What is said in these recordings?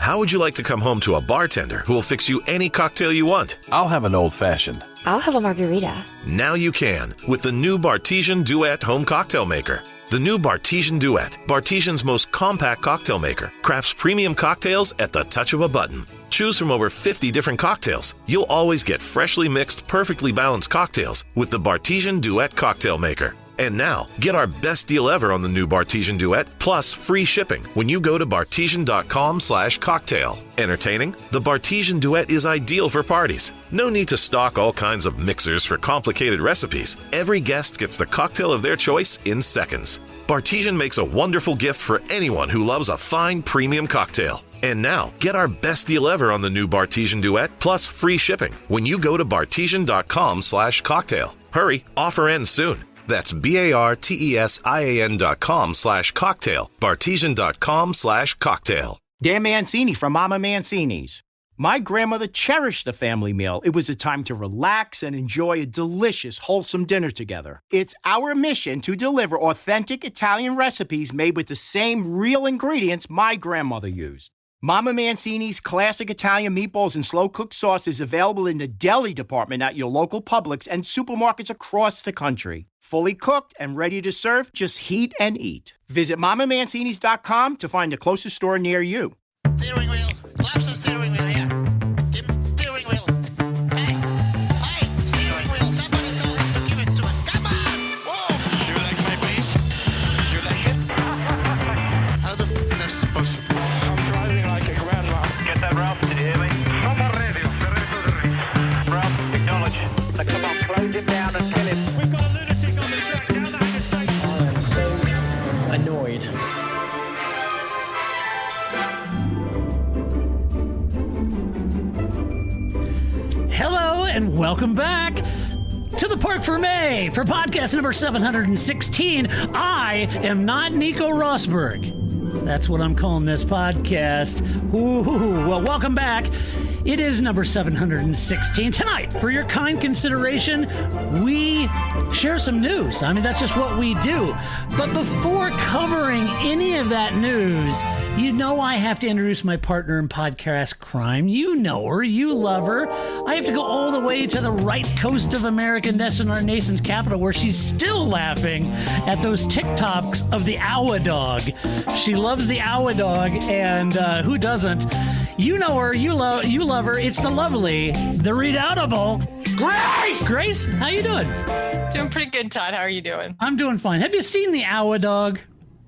How would you like to come home to a bartender who will fix you any cocktail you want? I'll have an old-fashioned. I'll have a margarita. Now you can with the new Bartesian Duet home cocktail maker. The new Bartesian Duet, Bartesian's most compact cocktail maker, crafts premium cocktails at the touch of a button. Choose from over 50 different cocktails. You'll always get freshly mixed, perfectly balanced cocktails with the Bartesian Duet cocktail maker. And now, get our best deal ever on the new Bartesian Duet, plus free shipping when you go to bartesian.com/cocktail. Entertaining? The Bartesian Duet is ideal for parties. No need to stock all kinds of mixers for complicated recipes. Every guest gets the cocktail of their choice in seconds. Bartesian makes a wonderful gift for anyone who loves a fine premium cocktail. And now, get our best deal ever on the new Bartesian Duet, plus free shipping when you go to bartesian.com/cocktail. Hurry, offer ends soon. That's BARTESIAN.com/cocktail. Bartesian.com/cocktail. Dan Mancini from Mama Mancini's. My grandmother cherished the family meal. It was a time to relax and enjoy a delicious, wholesome dinner together. It's our mission to deliver authentic Italian recipes made with the same real ingredients my grandmother used. Mama Mancini's classic Italian meatballs and slow-cooked sauce is available in the deli department at your local Publix and supermarkets across the country. Fully cooked and ready to serve, just heat and eat. Visit MamaMancini's.com to find the closest store near you. Steering wheel. Laps of steering wheel here. Give him steering wheel. Hey, steering wheel. Somebody tell him to give it to him. Come on. Whoa. You like my bass? You like it? How the f*** is that supposed to be? I'm driving like a grandma. Get that, Ralph? Did you hear me? No more radio. The radio rings. Ralph, acknowledge. Now, come on, close him down and kill him. We've got a lunatic on the track down the Hanger State. I am so annoyed. Hello and welcome back to the Parc Fermé for podcast number 716. I am not Nico Rosberg. That's what I'm calling this podcast. Ooh, well, welcome back. It is number 716. Tonight, for your kind consideration, we share some news. I mean, that's just what we do. But before covering any of that news, you know I have to introduce my partner in podcast crime. You know her. You love her. I have to go all the way to the right coast of America, next in our nation's capital, where she's still laughing at those TikToks of the Owa dog. She loves the Owa dog, and who doesn't? You know her. You love her. It's the lovely, the redoubtable Grace. Grace, how you doing? Doing pretty good, Todd. How are you doing? I'm doing fine. Have you seen the Owa dog?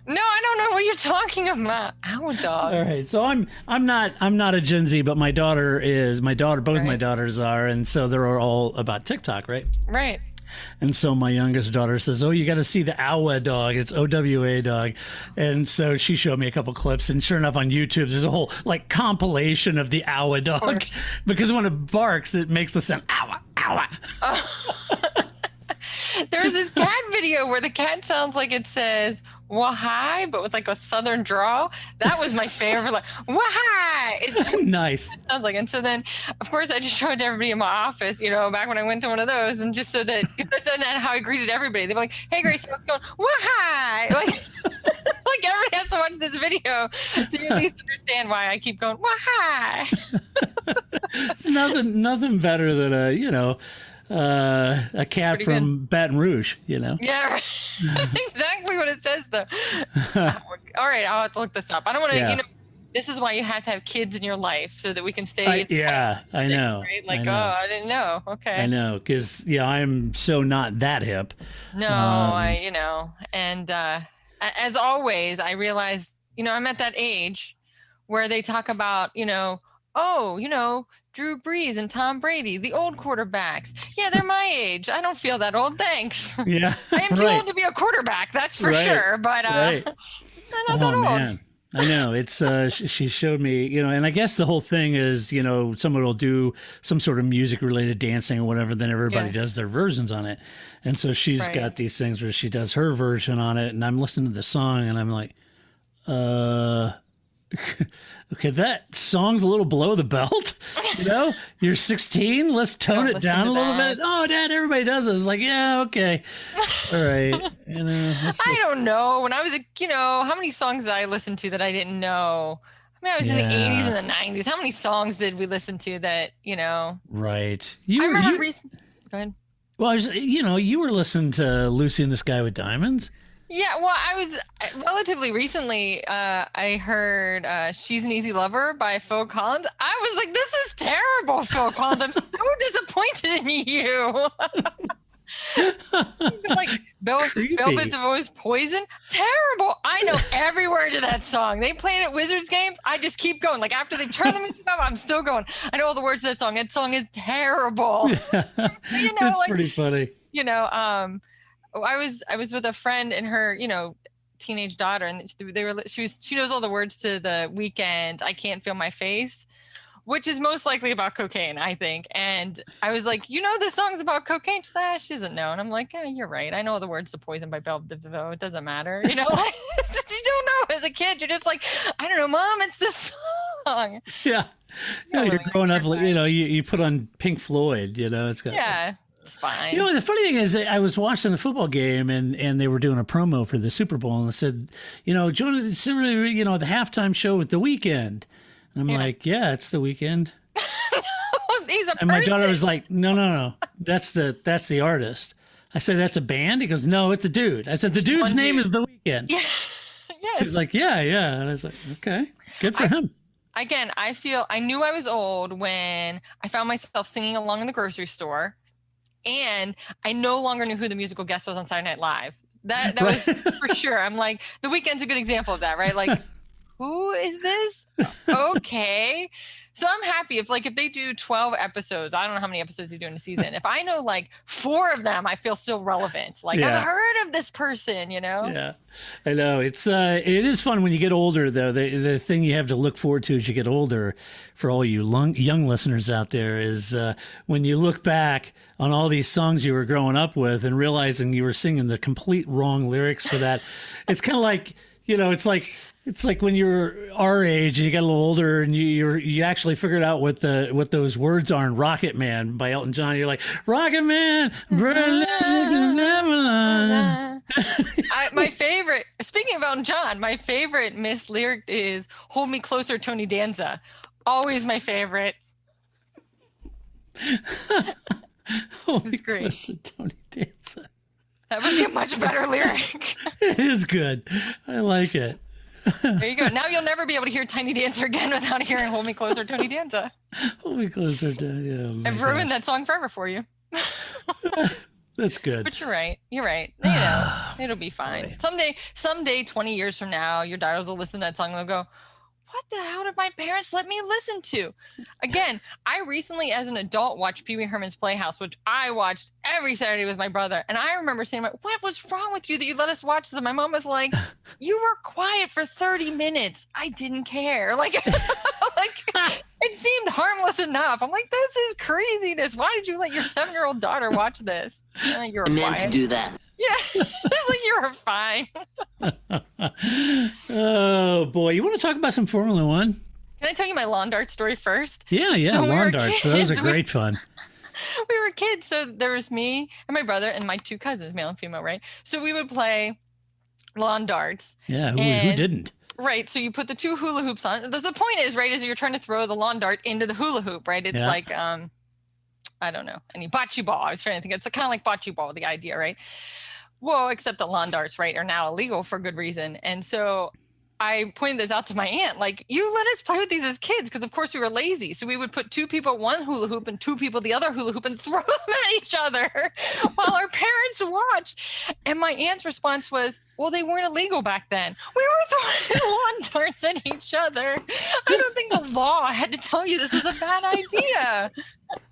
No, I don't know what you're talking about. Owl dog. All right, so I'm not a Gen Z, but my daughter is. My daughter, both my daughters are, and so they're all about TikTok, right? Right. And so my youngest daughter says, "Oh, you got to see the Owa dog. It's OWA dog." And so she showed me a couple clips, and sure enough, on YouTube, there's a whole like compilation of the Owa dog because when it barks, it makes the sound Owa, Owa. There's this cat video where the cat sounds like it says "wah-hi," but with like a southern drawl. That was my favorite. Like "wah-hi." It's just, nice. It sounds like. And so then, of course, I just showed it to everybody in my office. You know, back when I went to one of those, and just so that that's not how I greeted everybody. They're like, "Hey, Grace, what's going? Wah-hi!" Like, like everybody has to watch this video so you at least understand why I keep going wah-hi. It's nothing better than a cat from good. Baton Rouge, you know? Yeah, right. Exactly what it says, though. All right, I'll have to look this up. I don't want to, this is why you have to have kids in your life so that we can stay. I know. Right? Like, I know. I didn't know. Okay. I know, because, I'm so not that hip. No, and as always, I realized, I'm at that age where they talk about, Drew Brees and Tom Brady, the old quarterbacks. Yeah, they're my age. I don't feel that old. Thanks. Yeah. I am too old to be a quarterback. That's for sure. But I'm not that old. Man. I know. It's she showed me, and I guess the whole thing is, someone will do some sort of music related dancing or whatever, then everybody does their versions on it. And so she's got these things where she does her version on it, and I'm listening to the song and I'm like, okay, that song's a little below the belt. You're 16. Let's tone it down a little bit. Oh, Dad, everybody does it. It's like, yeah, okay, all right. I don't know. When I was how many songs did I listen to that I didn't know? I mean, I was in the 80s and the 90s. How many songs did we listen to that, Right. I remember recently. Go ahead. Well, you were listening to Lucy and the Sky with Diamonds. Yeah, well, I was relatively recently, I heard She's an Easy Lover by Phil Collins. I was like, this is terrible, Phil Collins. I'm so disappointed in you. Like Velvet DeVoe's Poison, terrible. I know every word to that song. They play it at Wizards games. I just keep going. Like after they turn the music off, I'm still going. I know all the words to that song. That song is terrible. It's pretty funny. I was with a friend and her, teenage daughter, and she knows all the words to The Weeknd, I Can't Feel My Face, which is most likely about cocaine, I think. And I was like, this song's about cocaine. She's like, she doesn't know. And I'm like, yeah, you're right. I know the words to Poison by Velvet DeVoe. It doesn't matter. You don't know as a kid. You're just like, I don't know, Mom, it's this song. Yeah. You're growing up, you put on Pink Floyd, it's got. Yeah. It's fine. The funny thing is, I was watching the football game and they were doing a promo for the Super Bowl, and they said, join the halftime show with The Weeknd. And I'm like, yeah, it's The Weeknd. He's a person. And my daughter was like, no, that's the artist. I said, that's a band? He goes, no, it's a dude. I said, the dude's name is The Weeknd. Yeah. Yes. She's like, yeah. And I was like, okay, good for him. Again, I knew I was old when I found myself singing along in the grocery store. And I no longer knew who the musical guest was on Saturday Night Live. That was for sure. I'm like, The Weeknd's a good example of that, right? Like, who is this? Okay. So I'm happy if they do 12 episodes, I don't know how many episodes you do in a season. If I know 4 of them, I feel still relevant. I've heard of this person, Yeah, I know. It is fun when you get older, though. The thing you have to look forward to as you get older, for all you young listeners out there, is when you look back on all these songs you were growing up with and realizing you were singing the complete wrong lyrics for that. It's kind of like, it's like when you're our age and you get a little older and you actually figured out what those words are in Rocket Man by Elton John. You're like, Rocket Man, my favorite, speaking of Elton John, my favorite missed lyric is Hold Me Closer, Tony Danza. Always my favorite. It's great. Closer, Tony Danza. That would be a much better lyric. It is good. I like it. There you go. Now you'll never be able to hear Tiny Dancer again without hearing Hold Me Closer, Tony Danza. Hold Me Closer, yeah. I've ruined that song forever for you. That's good. But you're right. It'll be fine. Someday, 20 years from now, your daughters will listen to that song and they'll go, what the hell did my parents let me listen to? Again, I recently, as an adult, watched Pee Wee Herman's Playhouse, which I watched every Saturday with my brother. And I remember saying, what was wrong with you that you let us watch this? And my mom was like, you were quiet for 30 minutes. I didn't care. It seemed harmless enough. I'm like, this is craziness. Why did you let your 7-year-old daughter watch this? You were quiet. I meant to do that. Yeah, it's like you were fine. Oh, boy. You want to talk about some Formula One? Can I tell you my lawn dart story first? Yeah, So lawn darts. Those are great fun. We were kids, so there was me and my brother and my 2 cousins, male and female, right? So we would play lawn darts. Yeah, who didn't? Right, so you put the 2 hula hoops on. The point is, right, is you're trying to throw the lawn dart into the hula hoop, right? It's like, I don't know, any bocce ball. I was trying to think. It's kind of like bocce ball, the idea, right? Well, except that lawn darts, right, are now illegal for good reason. And so I pointed this out to my aunt, like, you let us play with these as kids, because of course we were lazy. So we would put 2 people at one hula hoop and 2 people the other hula hoop and throw them at each other while our parents watched. And my aunt's response was, well, they weren't illegal back then. We were throwing lawn darts at each other. I don't think the law had to tell you this was a bad idea.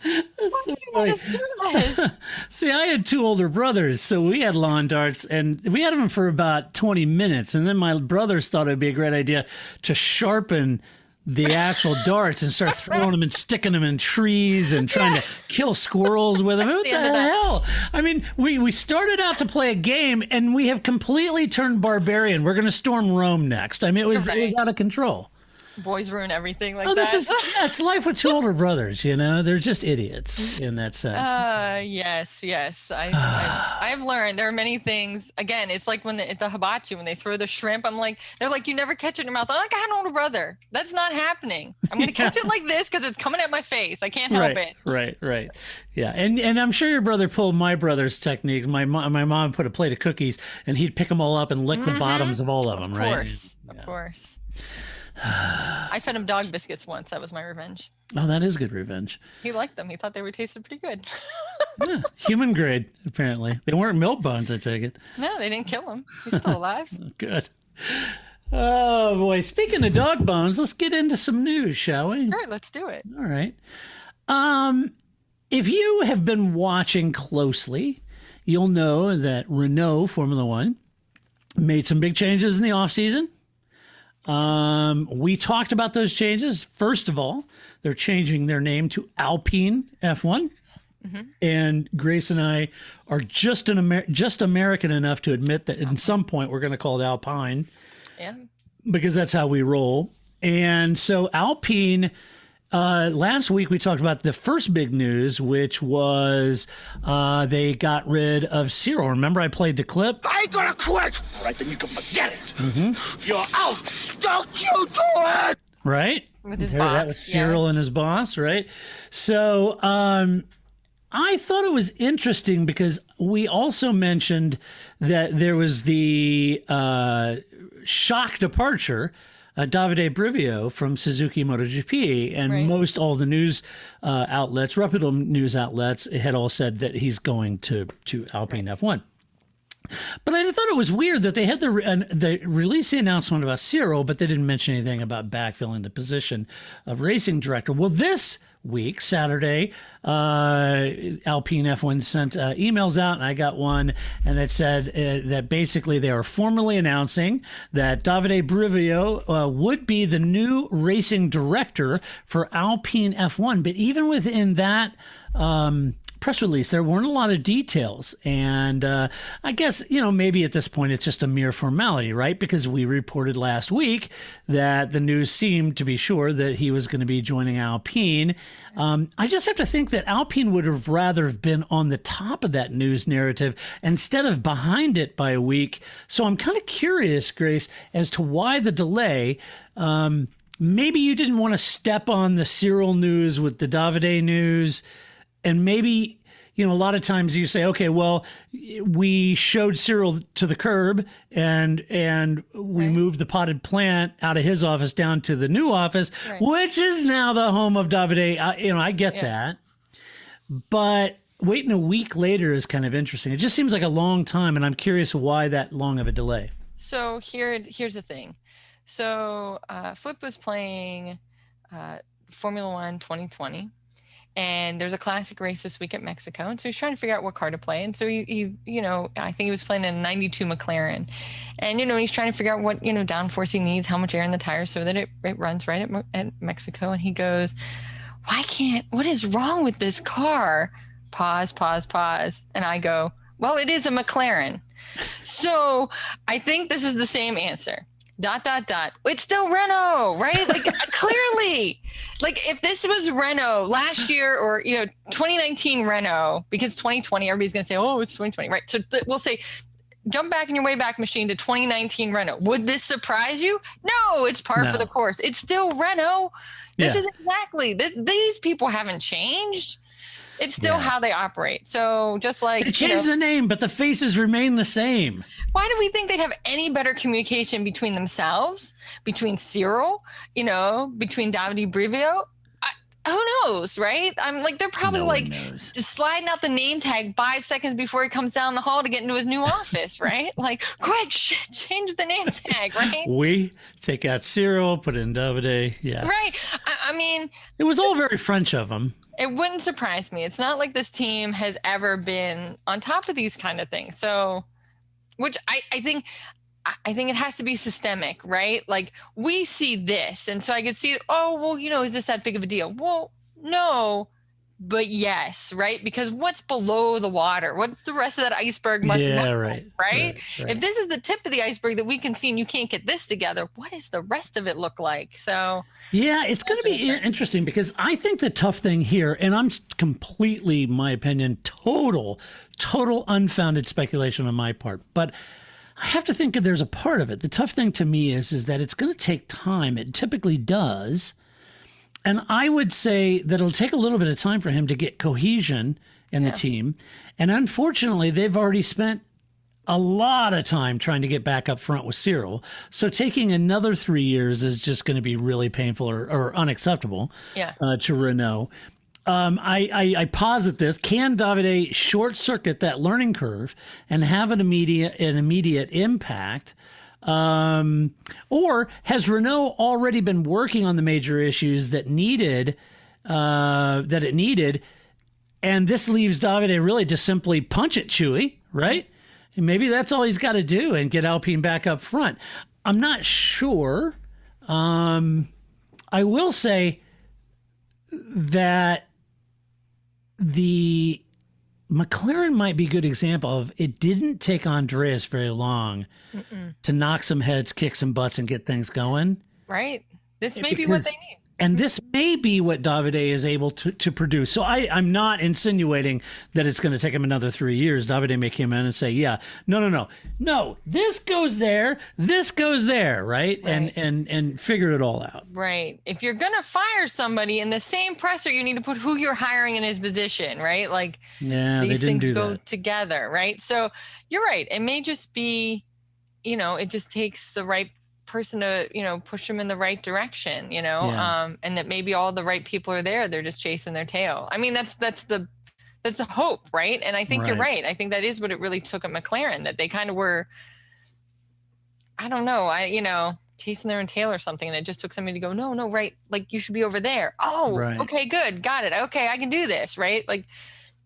Why did you let us do this? See, I had 2 older brothers, so we had lawn darts, and we had them for about 20 minutes. And then my brothers thought it'd be a great idea to sharpen the actual darts and start throwing them and sticking them in trees and trying to kill squirrels with them. What the hell? I mean, we started out to play a game, and we have completely turned barbarian. We're going to storm Rome next. I mean, it was out of control. Boys ruin everything like Oh, that. it's life with two older brothers, you know? They're just idiots in that sense. Yes. I've learned there are many things. Again, it's like when it's the hibachi, when they throw the shrimp, they're like, you never catch it in your mouth. I'm like, I had an older brother. That's not happening. I'm going to catch it like this because it's coming at my face. I can't help it. Right. Yeah. And I'm sure your brother pulled my brother's technique. My mom put a plate of cookies and he'd pick them all up and lick the bottoms of all of them, right? Of course. I fed him dog biscuits once. That was my revenge. Oh, that is good revenge. He liked them. He thought they tasted pretty good. Yeah, human grade, apparently. They weren't milk bones, I take it. No, they didn't kill him. He's still alive. Good. Oh, boy. Speaking of dog bones, let's get into some news, shall we? All right, let's do it. All right. If you have been watching closely, you'll know that Renault Formula One made some big changes in the offseason. We talked about those changes. First of all, they're changing their name to Alpine F1. Mm-hmm. And Grace and I are just American enough to admit that at some point we're going to call it Alpine. Yeah. Because that's how we roll. And so Alpine, last week we talked about the first big news, which was they got rid of Cyril. Remember I played the clip? I ain't gonna quit! All right, then you can forget it. Mm-hmm. You're out! Don't you do it! Right? With his boss. That was Cyril and his boss, right? So I thought it was interesting because we also mentioned that there was the shock departure Davide Brivio from Suzuki MotoGP, and most all the news outlets, reputable news outlets, had all said that he's going to Alpine F1. But I thought it was weird that they had they released the announcement about Cyril, but they didn't mention anything about backfilling the position of racing director. Well, this week, Saturday, Alpine F1 sent emails out, and I got one, and that said that basically they are formally announcing that Davide Brivio would be the new racing director for Alpine F1. But even within that press release, there weren't a lot of details. And I guess, maybe at this point it's just a mere formality, right? Because we reported last week that the news seemed to be sure that he was going to be joining Alpine. I just have to think that Alpine would have rather been on the top of that news narrative instead of behind it by a week. So I'm kind of curious, Grace, as to why the delay. Maybe you didn't want to step on the Cyril news with the Davide news. And maybe, a lot of times you say, okay, well, we showed Cyril to the curb and we moved the potted plant out of his office down to the new office, which is now the home of Davide. I get that. But waiting a week later is kind of interesting. It just seems like a long time, and I'm curious why that long of a delay. So here's the thing. So Flip was playing Formula One 2020. And there's a classic race this week at Mexico. And so he's trying to figure out what car to play. And so he's, I think he was playing a 92 McLaren. And, he's trying to figure out what, downforce he needs, how much air in the tires so that it runs right at Mexico. And he goes, what is wrong with this car? Pause. And I go, well, it is a McLaren. So I think this is the same answer. ... It's still Renault, right? Like clearly, like if this was Renault last year or 2019 Renault, because 2020 everybody's gonna say, oh, it's 2020, right? So we'll say, jump back in your Wayback Machine to 2019 Renault. Would this surprise you? No, it's par for the course. It's still Renault. This is exactly these people haven't changed. It's still how they operate. So just like they changed the name, but the faces remain the same. Why do we think they'd have any better communication between themselves, between Cyril, between Davide Brivio? Who knows, right? I'm like, they're probably just sliding out the name tag 5 seconds before he comes down the hall to get into his new office, right? Like, quick, change the name tag, right? We take out Cyril, put in Davide, Right. I mean, it was all very French of them. It wouldn't surprise me. It's not like this team has ever been on top of these kind of things. So, which I think it has to be systemic, right? Like we see this. And so I could see, is this that big of a deal? Well, no, but yes, right? Because what's below the water? What the rest of that iceberg must look like, right? If this is the tip of the iceberg that we can see and you can't get this together, what does the rest of it look like? So yeah, it's going to be interesting because I think the tough thing here, and I'm completely, my opinion, total unfounded speculation on my part, but I have to think that there's a part of it. The tough thing to me is that it's going to take time. It typically does. And I would say that it'll take a little bit of time for him to get cohesion in the team. And unfortunately, they've already spent a lot of time trying to get back up front with Cyril. So taking another 3 years is just going to be really painful or unacceptable to Renault. I posit this: can Davide short circuit that learning curve and have an immediate impact? Or has Renault already been working on the major issues that it needed, and this leaves Davide really to simply punch it, Chewy, right? And maybe that's all he's got to do and get Alpine back up front. I'm not sure. I will say that the McLaren might be a good example of it didn't take Andreas very long to knock some heads, kick some butts, and get things going. Right. This may be what they need. And this may be what Davide is able to produce. So I'm not insinuating that it's going to take him another 3 years. Davide may come in and say, no, this goes there, right? And figure it all out. Right. If you're going to fire somebody in the same presser, you need to put who you're hiring in his position, right? Like these things go together, right? So you're right. It may just be, it just takes the right person to push them in the right direction, and that maybe all the right people are there, they're just chasing their tail. I mean, that's the hope, right? And I think you're right. I think that is what it really took at McLaren, that they kind of were, I don't know, chasing their own tail or something, and it just took somebody to go, no, right, like you should be over there. Okay, good, got it, okay, I can do this, right? Like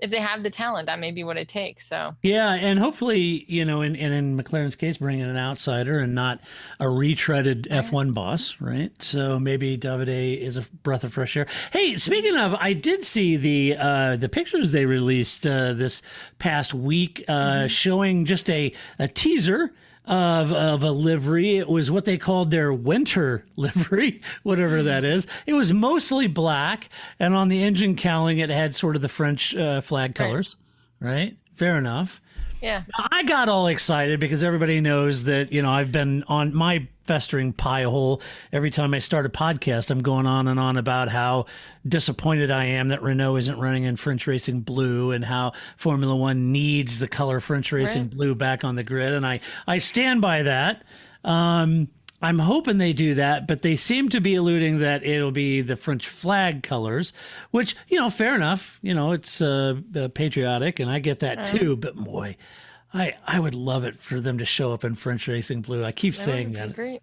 if they have the talent, that may be what it takes. So yeah, and hopefully, in McLaren's case, bringing an outsider and not a retreaded F1 boss, right? So maybe Davide is a breath of fresh air. Hey, speaking of, I did see the pictures they released this past week, showing just a teaser of a livery. It was what they called their winter livery, whatever that is. It was mostly black, and on the engine cowling, it had sort of the French flag colors, right? Fair enough. Yeah. I got all excited because everybody knows that, I've been on my festering pie hole. Every time I start a podcast, I'm going on and on about how disappointed I am that Renault isn't running in French Racing Blue and how Formula One needs the color French Racing Blue back on the grid. And I stand by that. I'm hoping they do that, but they seem to be alluding that it'll be the French flag colors, which, fair enough. It's patriotic, and I get that too. But boy, I would love it for them to show up in French Racing Blue. I keep saying that. Great.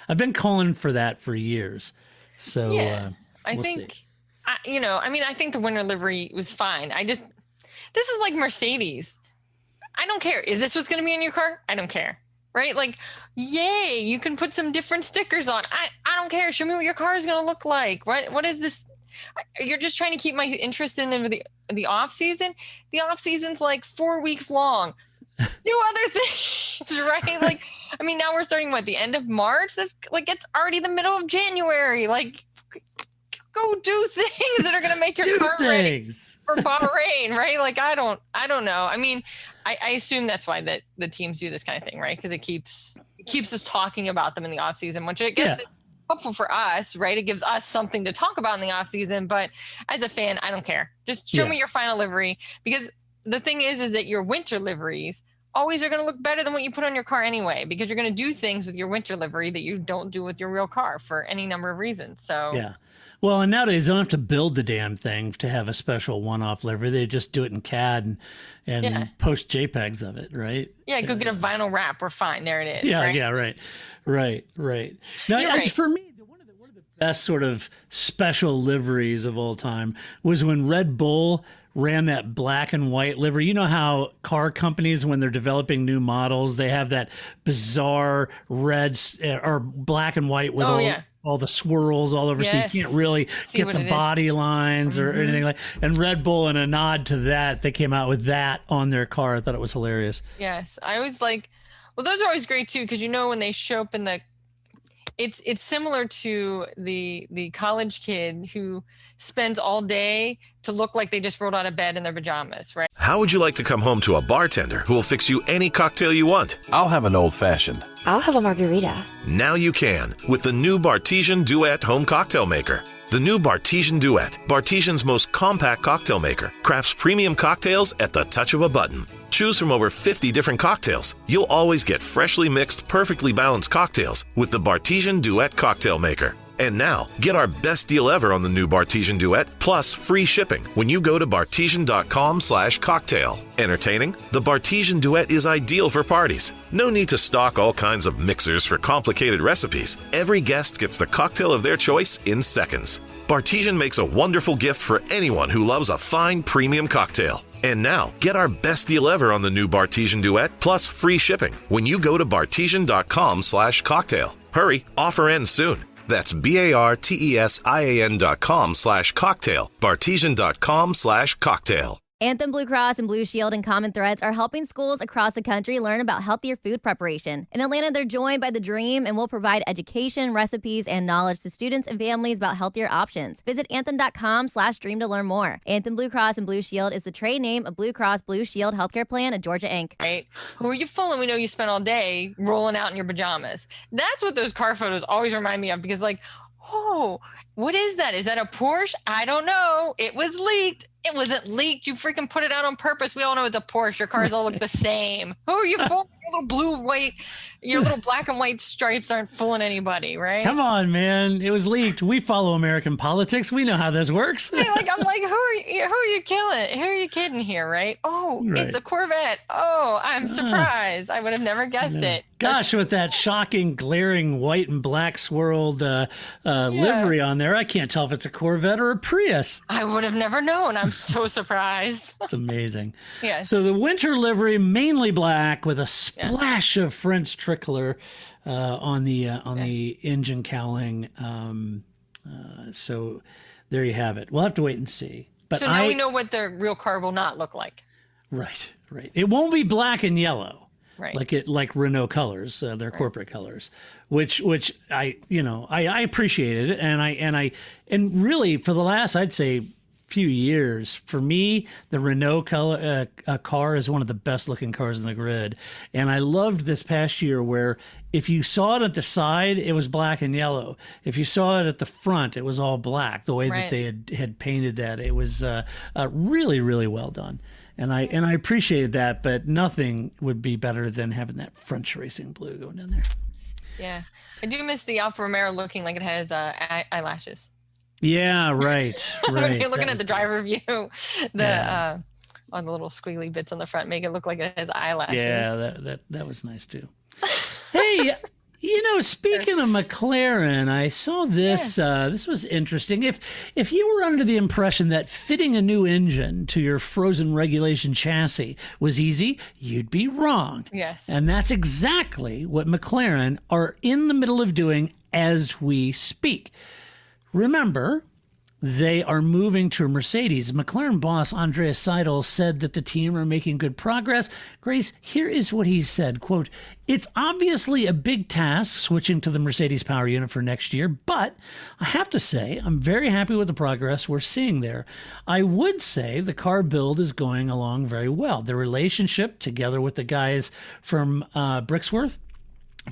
I've been calling for that for years. So yeah, I think, I think the winter livery was fine. This is like Mercedes. I don't care. Is this what's going to be in your car? I don't care. Right? Like, yay, you can put some different stickers on. I don't care. Show me what your car is going to look like. What is this? You're just trying to keep my interest in the off season. The off season's like 4 weeks long. Do other things, right? Like, I mean, now we're starting the end of March. That's like, it's already the middle of January. Like, go do things that are going to make your car ready for Bahrain, right? Like, I don't know. I mean, I assume that's why that the teams do this kind of thing, right? Because it keeps us talking about them in the off season, which I guess is helpful for us, right? It gives us something to talk about in the off season. But as a fan, I don't care. Just show me your final livery, because the thing is that your winter liveries always are going to look better than what you put on your car anyway, because you're going to do things with your winter livery that you don't do with your real car for any number of reasons. So yeah. Well, and nowadays they don't have to build the damn thing to have a special one-off livery. They just do it in CAD and post JPEGs of it, right? Yeah, go get a vinyl wrap. We're fine. There it is. Yeah, right? yeah, right. Now, for me, one of the best sort of special liveries of all time was when Red Bull ran that black and white livery. You know how car companies, when they're developing new models, they have that bizarre red or black and white with all the swirls all over, Yes. so you can't really See get what the it is. body lines or anything like. And Red Bull, in a nod to that, they came out with that on their car. I thought it was hilarious. Yes, I always like. Well, those are always great too, because when they show up in the, it's similar to the college kid who spends all day to look like they just rolled out of bed in their pajamas, right? How would you like to come home to a bartender who will fix you any cocktail you want? I'll have an old-fashioned. I'll have a margarita. Now you can with the new Bartesian Duet Home Cocktail Maker. The new Bartesian Duet, Bartesian's most compact cocktail maker, crafts premium cocktails at the touch of a button. Choose from over 50 different cocktails. You'll always get freshly mixed, perfectly balanced cocktails with the Bartesian Duet Cocktail Maker. And now, get our best deal ever on the new Bartesian Duet, plus free shipping when you go to bartesian.com/cocktail. Entertaining? The Bartesian Duet is ideal for parties. No need to stock all kinds of mixers for complicated recipes. Every guest gets the cocktail of their choice in seconds. Bartesian makes a wonderful gift for anyone who loves a fine premium cocktail. And now, get our best deal ever on the new Bartesian Duet, plus free shipping when you go to bartesian.com/cocktail. Hurry, offer ends soon. That's BARTESIAN.com/cocktail, bartesian.com/cocktail. Anthem Blue Cross and Blue Shield and Common Threads are helping schools across the country learn about healthier food preparation. In Atlanta, they're joined by The Dream and will provide education, recipes, and knowledge to students and families about healthier options. Visit anthem.com/dream to learn more. Anthem Blue Cross and Blue Shield is the trade name of Blue Cross Blue Shield Healthcare Plan of Georgia, Inc. Right? Who are you fooling? We know you spent all day rolling out in your pajamas. That's what those car photos always remind me of, because oh, what is that? Is that a Porsche? I don't know. It was leaked. It wasn't leaked. You freaking put it out on purpose. We all know it's a Porsche. Your cars all look the same. Who are you fooling? Your little blue, white, your little black and white stripes aren't fooling anybody, right? Come on, man. It was leaked. We follow American politics. We know how this works. I'm like, who are you killing? Who are you kidding here, right? Oh, Right. It's a Corvette. Oh, I'm surprised. I would have never guessed it. Gosh, with that shocking, glaring white and black swirled livery on there, I can't tell if it's a Corvette or a Prius. I would have never known. I'm so surprised. It's amazing. Yes. So the winter livery, mainly black with a splash of French tricolor on the engine cowling. So there you have it. We'll have to wait and see. But so now we know what the real car will not look like. Right. It won't be black and yellow. Right. Like Renault colors, their corporate colors, which I appreciated it, and really for the last, I'd say, few years, for me, the Renault color car is one of the best looking cars in the grid, and I loved this past year where if you saw it at the side, it was black and yellow. If you saw it at the front, it was all black. The way that they had painted that, it was really, really well done. And I appreciated that, but nothing would be better than having that French racing blue going in there. Yeah, I do miss the Alfa Romeo looking like it has eyelashes. Yeah, right. When you're looking at the driver view, on the little squiggly bits on the front make it look like it has eyelashes. Yeah, that was nice too. Hey, speaking of McLaren, I saw this. This was interesting. If you were under the impression that fitting a new engine to your frozen regulation chassis was easy, you'd be wrong. Yes. And that's exactly what McLaren are in the middle of doing as we speak. Remember, they are moving to a Mercedes. McLaren boss Andreas Seidel said that the team are making good progress. Grace, here is what he said, quote, "It's obviously a big task switching to the Mercedes power unit for next year, but I have to say I'm very happy with the progress we're seeing there. I would say the car build is going along very well. The relationship, together with the guys from Brixworth,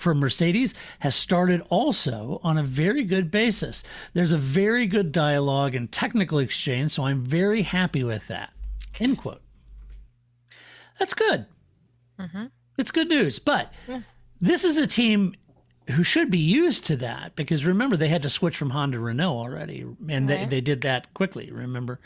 for Mercedes, has started also on a very good basis. There's a very good dialogue and technical exchange, so I'm very happy with that." End quote. That's good. Mm-hmm. It's good news. But this is a team who should be used to that, because remember, they had to switch from Honda to Renault already, and they did that quickly, remember?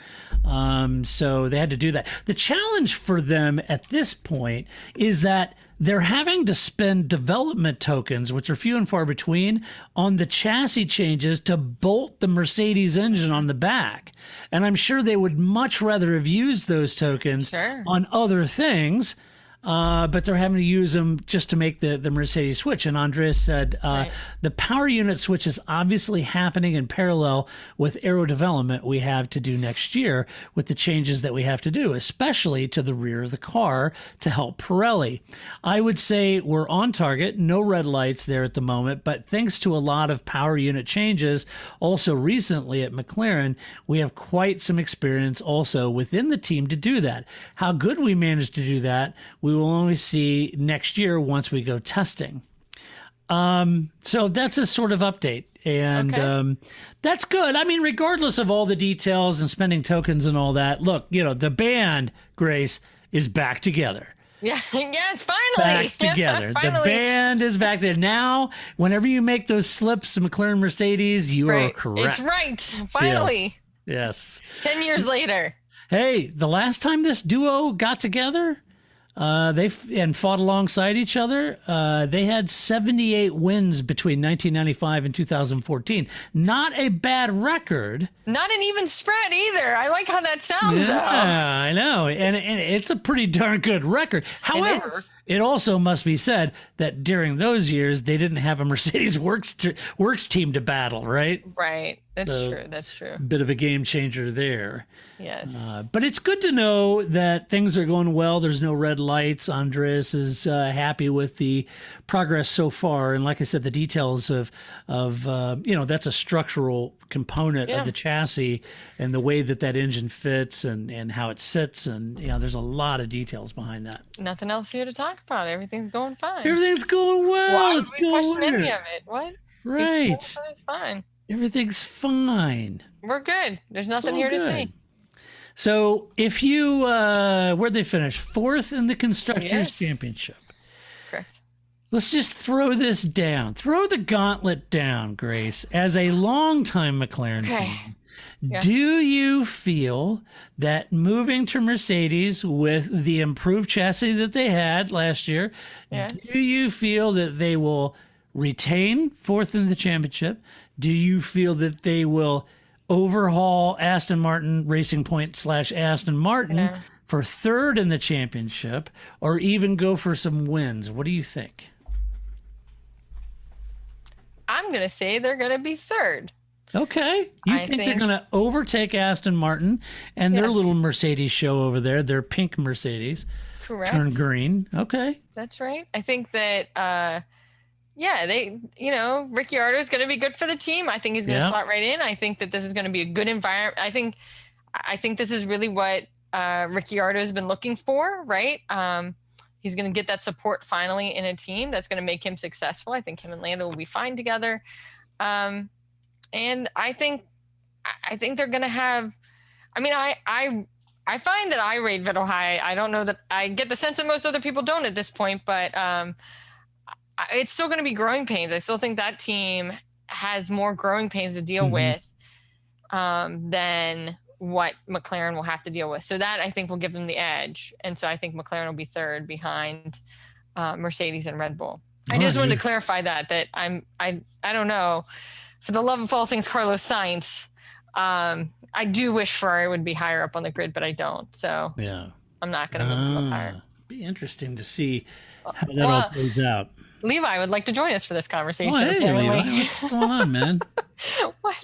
So they had to do that. The challenge for them at this point is that they're having to spend development tokens, which are few and far between, on the chassis changes to bolt the Mercedes engine on the back. And I'm sure they would much rather have used those tokens on other things. but they're having to use them just to make the Mercedes switch. And Andreas said the power unit switch is obviously happening in parallel with aero development we have to do next year with the changes that we have to do, especially to the rear of the car to help Pirelli. I would say we're on target, no red lights there at the moment, but thanks to a lot of power unit changes also recently at McLaren, we have quite some experience also within the team to do that. How good we managed to do that, we will only see next year once we go testing. So that's a sort of update. And that's good. I mean, regardless of all the details and spending tokens and all that, look, the band, Grace, is back together. Yeah. Yes, finally. Back together. Finally. The band is back there. Now, whenever you make those slips in McLaren Mercedes, you are correct. It's right. Finally. Yes. 10 years later. Hey, the last time this duo got together, they fought alongside each other. They had 78 wins between 1995 and 2014. Not a bad record. Not an even spread either. I like how that sounds, though. Yeah, I know. And it's a pretty darn good record. However, it also must be said that during those years, they didn't have a Mercedes works team to battle, right? Right. That's true. Bit of a game changer there. Yes. But it's good to know that things are going well. There's no red lights. Andres is happy with the progress so far. And like I said, the details of that's a structural component of the chassis and the way that engine fits and how it sits. And, there's a lot of details behind that. Nothing else here to talk about. Everything's going fine. Everything's going well. Why would we question any of it? What? Right. It's fine. Everything's fine. We're good. There's nothing here to see. So if you, where'd they finish? 4th in the Constructors' Championship. Correct. Let's just throw this down. Throw the gauntlet down, Grace. As a longtime McLaren fan, do you feel that moving to Mercedes with the improved chassis that they had last year, do you feel that they will retain 4th in the championship? Do you feel that they will overhaul Aston Martin Racing Point / Aston Martin for 3rd in the championship, or even go for some wins? What do you think? I'm going to say they're going to be 3rd. Okay. You think they're going to overtake Aston Martin and their little Mercedes show over there, their pink Mercedes. Correct. Turn green. Okay. That's right. I think that, Ricciardo is going to be good for the team. I think he's going to slot right in. I think that this is going to be a good environment. I think this is really what Ricciardo has been looking for, right? He's going to get that support finally in a team that's going to make him successful. I think him and Lando will be fine together. And I think they're going to have, I find that I rate Vettel high. I don't know that I get the sense that most other people don't at this point, but it's still going to be growing pains. I still think that team has more growing pains to deal with than what McLaren will have to deal with. So that I think will give them the edge. And so I think McLaren will be 3rd behind Mercedes and Red Bull. I just wanted to clarify that I don't know. For the love of all things Carlos Sainz, I do wish Ferrari would be higher up on the grid, but I don't. So I'm not going to move them up higher. Be interesting to see how that all plays out. Levi would like to join us for this conversation. Oh, hey, Levi, what's going on, man? Where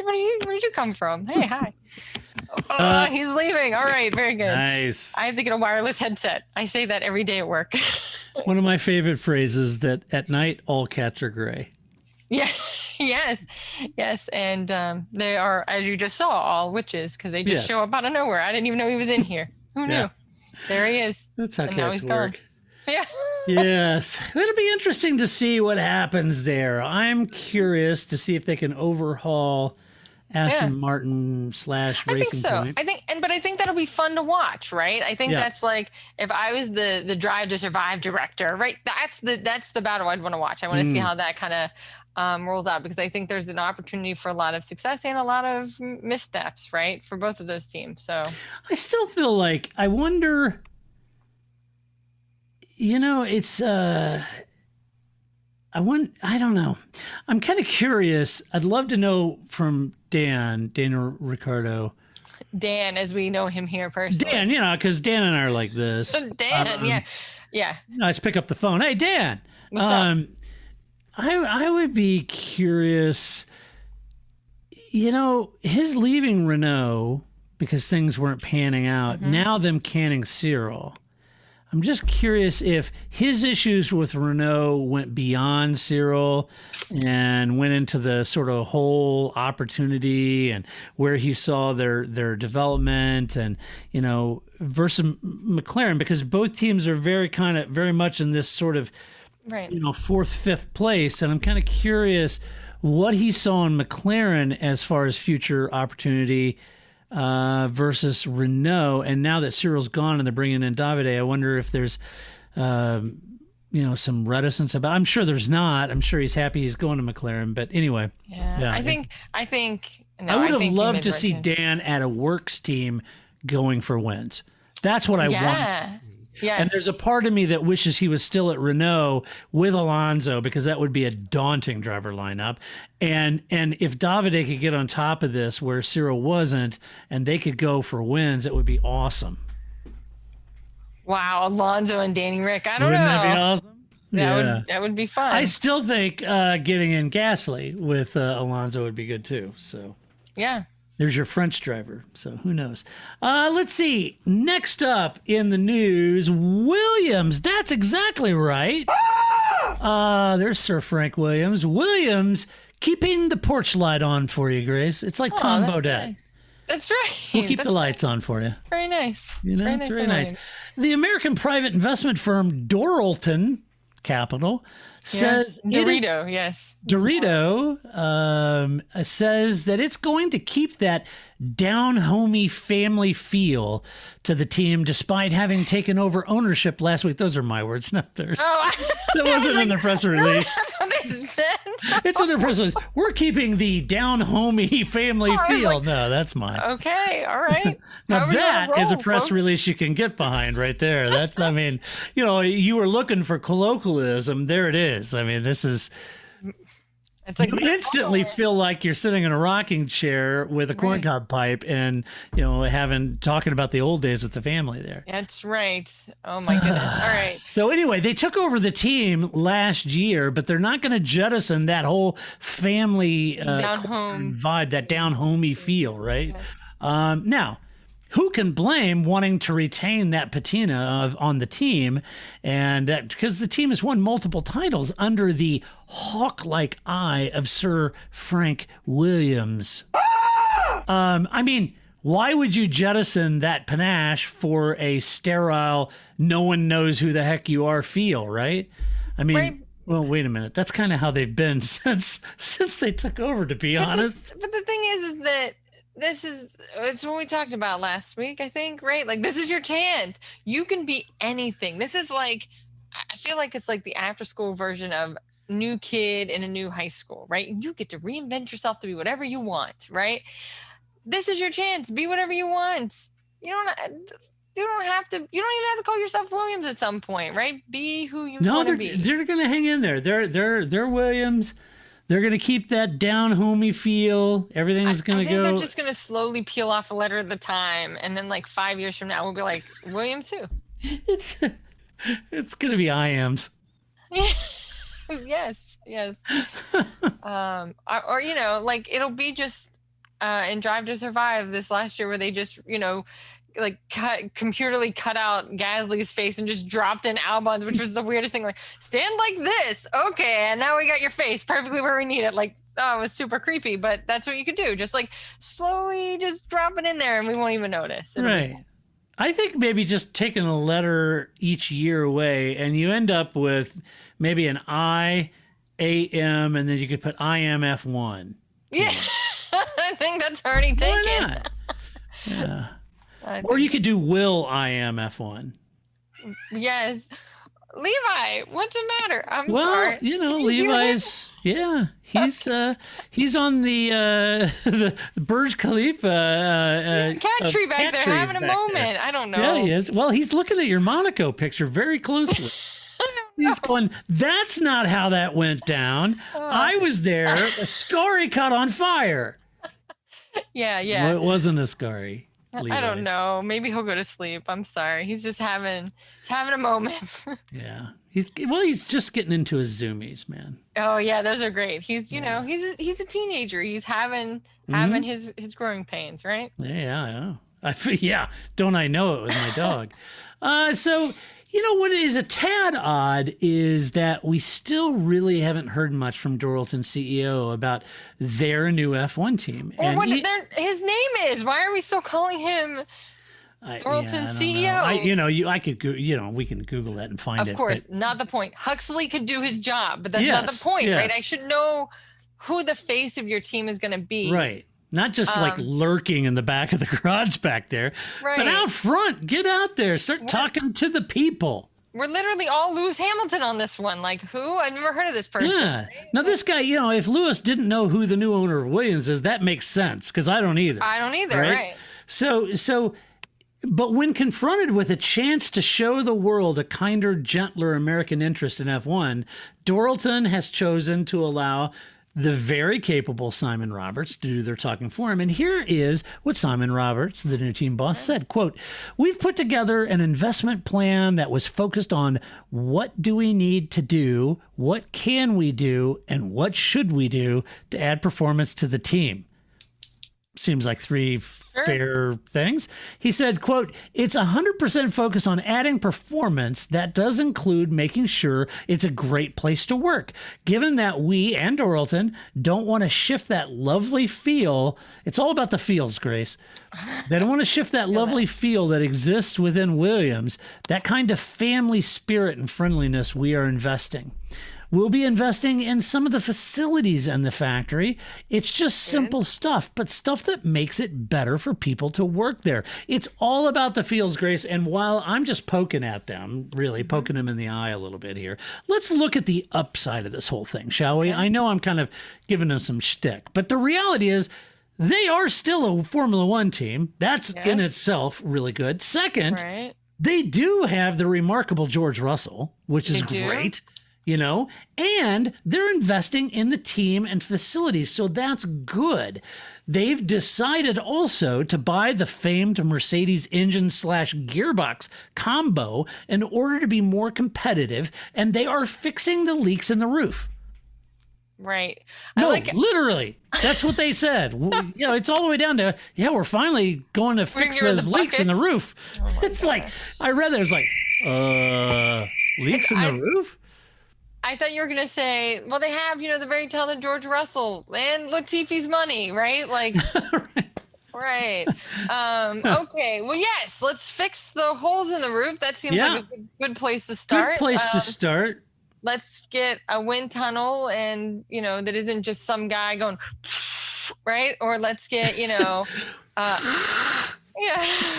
did you come from? Hey, hi. He's leaving. All right, very good. Nice. I have to get a wireless headset. I say that every day at work. One of my favorite phrases, that at night all cats are gray. Yes. And they are, as you just saw, all witches, because they just show up out of nowhere. I didn't even know he was in here. Who knew? There he is. That's how and cats work. Yeah. Yes. It'll be interesting to see what happens there. I'm curious to see if they can overhaul Aston Martin / Racing Point. I think so. But I think that'll be fun to watch, right? I think that's like, if I was the Drive to Survive director, right? That's the battle I'd want to watch. I want to see how that kind of rolls out, because I think there's an opportunity for a lot of success and a lot of missteps, right? For both of those teams. So I still feel like, I wonder, it's I don't know. I'm kind of curious. I'd love to know from Daniel Ricciardo. Dan, as we know him here personally. Dan, because Dan and I are like this. Dan, Yeah. Let's pick up the phone. Hey, Dan. What's up? I would be curious. His leaving Renault because things weren't panning out. Now them canning Cyril. I'm just curious if his issues with Renault went beyond Cyril and went into the sort of whole opportunity and where he saw their development and, versus McLaren, because both teams are very much in this sort of, Right. fourth, fifth place. And I'm kind of curious what he saw in McLaren as far as future opportunity versus Renault. And now that Cyril's gone and they're bringing in Davide, I wonder if there's, some reticence about. I'm sure there's not. I'm sure he's happy he's going to McLaren. But anyway, Yeah. I think. I would have loved to see Dan at a works team going for wins. That's what I want. Yes. And there's a part of me that wishes he was still at Renault with Alonso, because that would be a daunting driver lineup. And if Davide could get on top of this where Cyril wasn't, and they could go for wins, it would be awesome. Wow, Alonso and Danny Rick. I don't Wouldn't know. that be awesome? That would be fun. I still think getting in Gasly with Alonso would be good too. So yeah. there's your French driver. So who knows? Let's see. Next up in the news, Williams. That's exactly right. There's Sir Frank Williams. Williams keeping the porch light on for you, Grace. It's like Tom that's Bodette. Nice. That's right. We'll keep the lights on for you. Very nice. It's very nice. The American private investment firm Doralton Capital says Dorito. Yes. Dorito says that it's going to keep that down-homey family feel to the team despite having taken over ownership last week. Those are my words, not theirs. Oh, That wasn't in the press release. That's what they said. It's in the press release. We're keeping the down-homey family feel. No, that's mine. Okay, all right. Now However you that wanna is a roll, press folks. release you can get behind right there. That's, you were looking for colloquialism. There it is. I mean, this is, It's like you instantly feel like you're sitting in a rocking chair with a corncob pipe and, talking about the old days with the family there. That's right. Oh my goodness. All right. So anyway, they took over the team last year, but they're not going to jettison that whole family Down home. vibe, that down-homey feel, right? Now, who can blame wanting to retain that patina on the team? And because the team has won multiple titles under the hawk-like eye of Sir Frank Williams. Why would you jettison that panache for a sterile, no one knows who the heck you are feel, right? Right. Well, wait a minute. That's kind of how they've been since they took over, to be honest. But the thing is that it's what we talked about last week, I think, right? Like, this is your chance. You can be anything. This is like, I feel like it's like the after school version of new kid in a new high school, right? You get to reinvent yourself to be whatever you want, right? This is your chance. Be whatever you want. You don't even have to call yourself Williams at some point, right? Be who you want to be. They're going to hang in there. They're Williams. They're going to keep that down-homey feel. Everything's going to go. They're just going to slowly peel off a letter at a time. And then like 5 years from now, we'll be like, Williams who? It's going to be IAMs. Yes. Or it'll be just in Drive to Survive this last year where they just, computerly cut out Gasly's face and just dropped in Albon's, which was the weirdest thing. Like, stand like this. Okay. And now we got your face perfectly where we need it. Like, oh, it was super creepy, but that's what you could do. Just like slowly just drop it in there and we won't even notice. Right. I think maybe just taking a letter each year away and you end up with maybe an I, AM, and then you could put IMF1. Yeah. I think that's already taken. Why not? Yeah. Or you could do Will IMF1. Yes. Levi, what's the matter? I'm sorry. Levi's, he's on the Burj Khalifa. Cat tree back there having a moment. There. I don't know. Yeah, he is. Well, he's looking at your Monaco picture very closely. He's going, that's not how that went down. I was there. A Scary caught on fire. Yeah. Well, it wasn't a Scary. Levi. I don't know. Maybe he'll go to sleep. I'm sorry. He's just having a moment. Yeah. He's just getting into his zoomies, man. Oh yeah, those are great. He's he's a teenager. He's having his growing pains, right? Yeah. Yeah. Don't I know it with my dog? So, what is a tad odd is that we still really haven't heard much from Dorilton's CEO about their new F1 team. Or and what his name is. Why are we still calling him Dorilton's CEO? I could, we can Google that and find it. Of course, not the point. Huxley could do his job, but that's not the point, right? I should know who the face of your team is going to be. Right. Not just like lurking in the back of the garage back there, but out front. Get out there. Start talking to the people. We're literally all Lewis Hamilton on this one. Like, who? I've never heard of this person. Yeah. Right? Now, this guy, if Lewis didn't know who the new owner of Williams is, that makes sense because I don't either. I don't either, right? But when confronted with a chance to show the world a kinder, gentler American interest in F1, Dorilton has chosen to allow the very capable Simon Roberts to do their talking for him. And here is what Simon Roberts, the new team boss, said, quote, "We've put together an investment plan that was focused on what do we need to do, what can we do, and what should we do to add performance to the team." Seems like three fair things. He said, quote, "It's 100% focused on adding performance. That does include making sure it's a great place to work. Given that we and Dorilton don't want to shift that lovely feel." It's all about the feels, Grace. They don't want to shift that lovely feel that exists within Williams, that kind of family spirit and friendliness we are investing. We'll be investing in some of the facilities in the factory. It's just simple stuff, but stuff that makes it better for people to work there. It's all about the feels, Grace. And while I'm just poking at them, really poking them in the eye a little bit here, let's look at the upside of this whole thing, shall we? I know I'm kind of giving them some shtick, but the reality is they are still a Formula One team. That's in itself really good. Second, they do have the remarkable George Russell, which is great. And they're investing in the team and facilities. So that's good. They've decided also to buy the famed Mercedes engine / gearbox combo in order to be more competitive. And they are fixing the leaks in the roof. Right. Literally. That's what they said. It's all the way down to, we're finally going to fix those leaks in the roof. It's God. Like, I read there, it's like, leaks in the roof? I thought you were going to say, well, they have, the very talented George Russell and Latifi's money, right? Like, right. Okay. Well, yes, let's fix the holes in the roof. That seems like a good place to start. Good place to start. Let's get a wind tunnel and, that isn't just some guy going, right? Or let's get, yeah.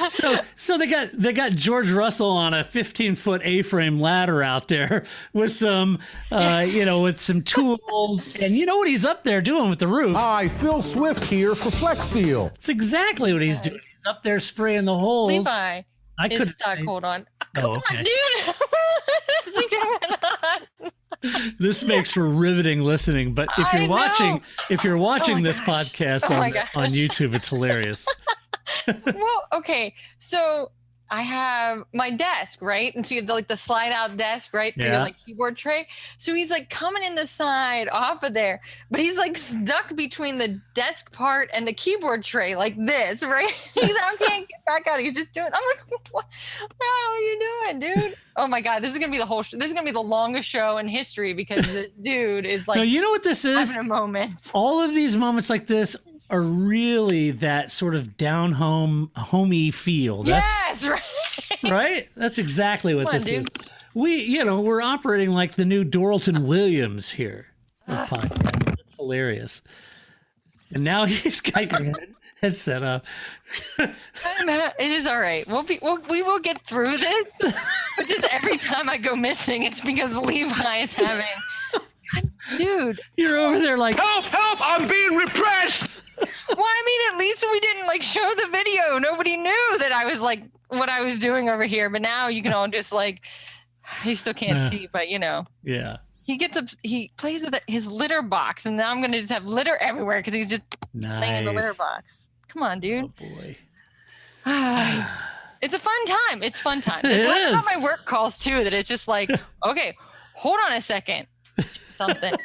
So they got George Russell on a 15-foot A-frame ladder out there with some, with some tools, and you know what he's up there doing with the roof? Hi, Phil Swift here for Flex Seal. It's exactly what he's doing. He's up there spraying the holes. Levi is stuck. Hold on. Come on, dude. What's going on? This makes for riveting listening. But if you're watching this podcast on YouTube, it's hilarious. Well, okay. So I have my desk, right? And so you have the slide out desk, right? For your keyboard tray. So he's coming in the side off of there, but he's stuck between the desk part and the keyboard tray like this, right? I can't get back out. He's just doing, I'm like, what the hell are you doing, dude? Oh my God, this is going to be the whole show. This is going to be the longest show in history because this dude is no, you know what this is? Having a moment. All of these moments like this are really that sort of homey feel. Yes, right. Right? That's exactly what this is. We're operating like the new Dorilton Williams here. Podcast. That's hilarious. And now he's got your head set up. It is all right. We will get through this. But just every time I go missing, it's because Levi is having. God, dude, you're over there like, help! I'm being repressed. Well, I mean, at least we didn't show the video. Nobody knew that I was what I was doing over here. But now you can all just you still can't see, but Yeah. He gets up. He plays with his litter box, and now I'm gonna just have litter everywhere because he's just playing in the litter box. Come on, dude. Oh boy. It's a fun time. It's fun time. It It's like is. about my work calls too, that it's just like, okay, hold on a second. Something.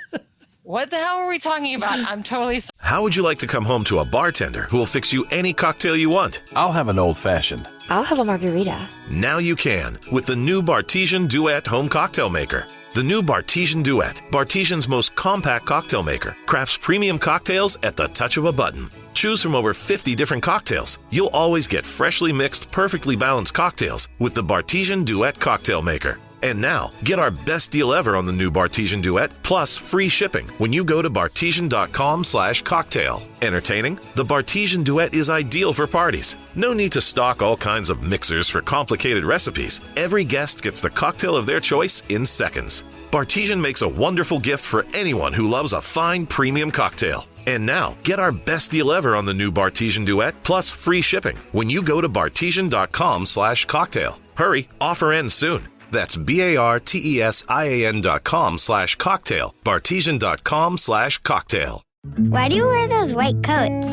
What the hell were we talking about? I'm totally sorry. How would you like to come home to a bartender who will fix you any cocktail you want? I'll have an old-fashioned. I'll have a margarita. Now you can with the new Bartesian Duet Home Cocktail Maker. The new Bartesian Duet, Bartesian's most compact cocktail maker, crafts premium cocktails at the touch of a button. Choose from over 50 different cocktails. You'll always get freshly mixed, perfectly balanced cocktails with the Bartesian Duet Cocktail Maker. And now, get our best deal ever on the new Bartesian Duet, plus free shipping when you go to bartesian.com/cocktail. Entertaining? The Bartesian Duet is ideal for parties. No need to stock all kinds of mixers for complicated recipes. Every guest gets the cocktail of their choice in seconds. Bartesian makes a wonderful gift for anyone who loves a fine premium cocktail. And now, get our best deal ever on the new Bartesian Duet, plus free shipping when you go to bartesian.com/cocktail. Hurry, offer ends soon. That's BARTESIAN.com/cocktail. Bartesian.com/cocktail. Why do you wear those white coats?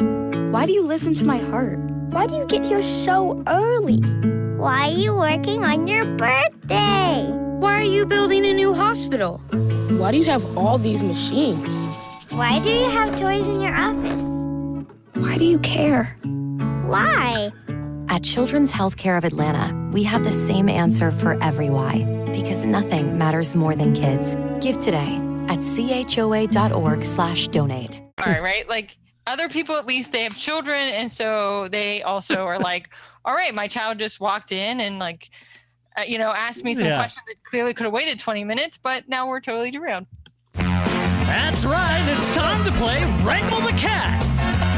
Why do you listen to my heart? Why do you get here so early? Why are you working on your birthday? Why are you building a new hospital? Why do you have all these machines? Why do you have toys in your office? Why do you care? Why? At Children's Healthcare of Atlanta, we have the same answer for every why, because nothing matters more than kids. Give today at choa.org/donate. All right. Like other people, at least they have children. And so they also are like, all right, my child just walked in and like, asked me some questions that clearly could have waited 20 minutes, but now we're totally derailed. That's right. It's time to play Wrangle the Cat.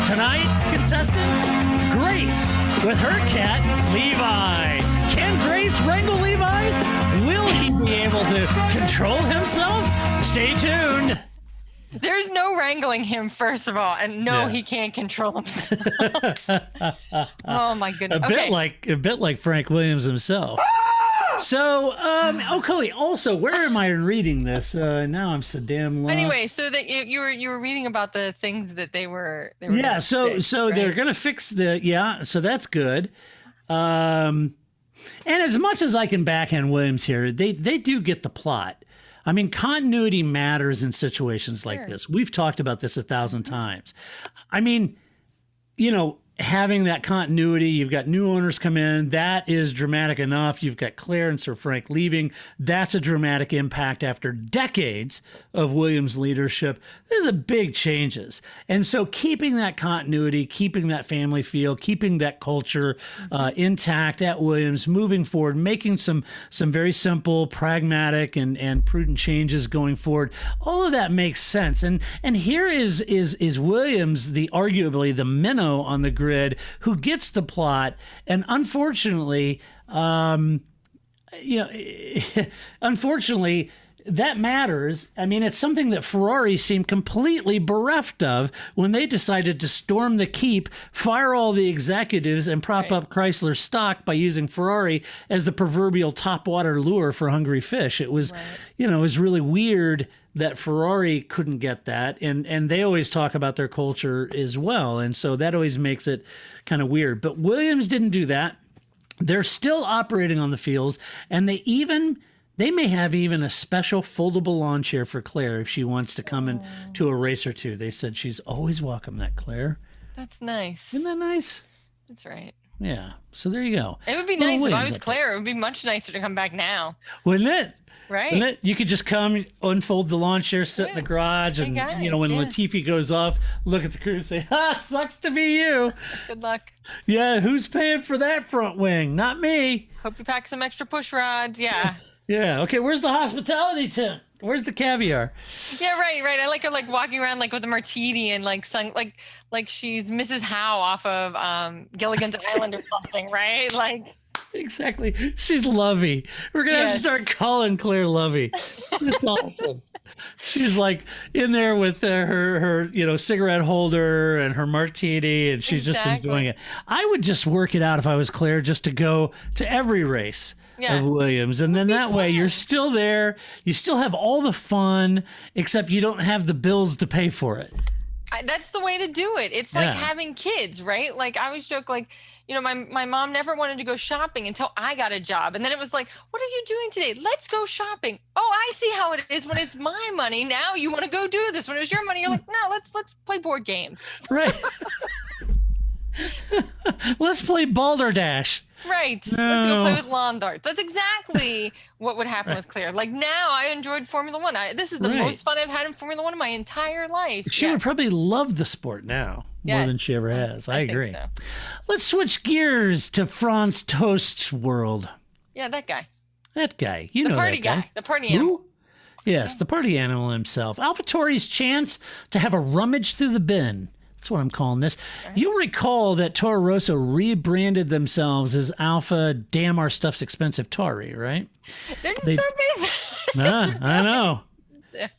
Tonight's contestant, Grace, with her cat, Levi. Can Grace wrangle Levi? Will he be able to control himself? Stay tuned. There's no wrangling him, first of all, and he can't control himself. Oh my goodness! A bit like Frank Williams himself. So, Cody, also, where am I reading this? Now I'm so damn lost. Anyway, so that you were reading about the things that they were so fix, right? They're going to fix so that's good. And as much as I can backhand Williams here, they do get the plot. I mean, continuity matters in situations like this. We've talked about this 1,000 times. I mean, having that continuity, you've got new owners come in, that is dramatic enough. You've got Claire and Sir Frank leaving. That's a dramatic impact after decades of Williams' leadership. These are big changes. And so keeping that continuity, keeping that family feel, keeping that culture intact at Williams, moving forward, making some very simple, pragmatic, and prudent changes going forward, all of that makes sense. And here is Williams, arguably the minnow on the grid, who gets the plot, and unfortunately, unfortunately, that matters. I mean, it's something that Ferrari seemed completely bereft of when they decided to storm the keep, fire all the executives, and prop up Chrysler stock by using Ferrari as the proverbial topwater lure for hungry fish. It was, it was really weird that Ferrari couldn't get that, and they always talk about their culture as well, and so that always makes it kind of weird. But Williams didn't do that. They're still operating on the fields, and they may have even a special foldable lawn chair for Claire if she wants to come in to a race or two. They said she's always welcome, that Claire. That's nice. Isn't that nice? That's right. Yeah. So there you go. It would be nice if I was Claire. It would be much nicer to come back now. Wouldn't it? Right. And you could just come, unfold the lawn chair, sit in the garage, and when Latifi goes off, look at the crew and say, sucks to be you. Good luck. Yeah, who's paying for that front wing? Not me. Hope you pack some extra push rods. Yeah. Yeah. Okay, where's the hospitality tent? Where's the caviar? Yeah, right. I like her walking around with a martini and like she's Mrs. Howe off of Gilligan's Island or something, right? Exactly. She's Lovey. We're going to have to start calling Claire Lovey. That's awesome. She's in there with her cigarette holder and her martini, and she's just enjoying it. I would just work it out if I was Claire, just to go to every race of Williams. And then that way you're still there. You still have all the fun, except you don't have the bills to pay for it. That's the way to do it. It's like Yeah. having kids, right? Like I always joke, like, my mom never wanted to go shopping until I got a job. And then it was like, what are you doing today? Let's go shopping. Oh, I see how it is when it's my money. Now you want to go do this. When it was your money, you're like, no, let's play board games. Right. Let's play Balderdash. Right. No. Let's go play with lawn darts. That's exactly what would happen with Claire. Like now I enjoyed Formula One. This is the Right. most fun I've had in Formula One in my entire life. She would probably love the sport now more than Yes. she ever has. I think agree. so. Let's switch gears to Franz Tost's world. Yeah, that guy. That guy. You The know party that guy. guy. The party animal. Who? Yes, the party animal himself. AlphaTauri's chance to have a rummage through the bin. That's what I'm calling this. You'll recall that Toro Rosso rebranded themselves as Alpha Damn Our Stuff's Expensive Tauri, right? They're just so busy. I know.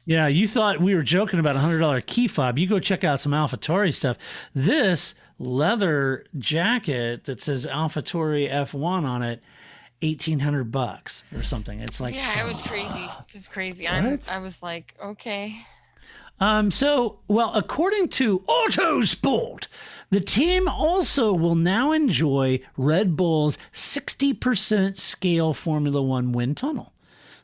Yeah, you thought we were joking about a $100 key fob. You go check out some AlphaTauri stuff. This leather jacket that says AlphaTauri F1 on it, $1,800 or something. It's like, Yeah, it was crazy. It was crazy. What? I was like, okay. According to Autosport, the team also will now enjoy Red Bull's 60% scale Formula One wind tunnel.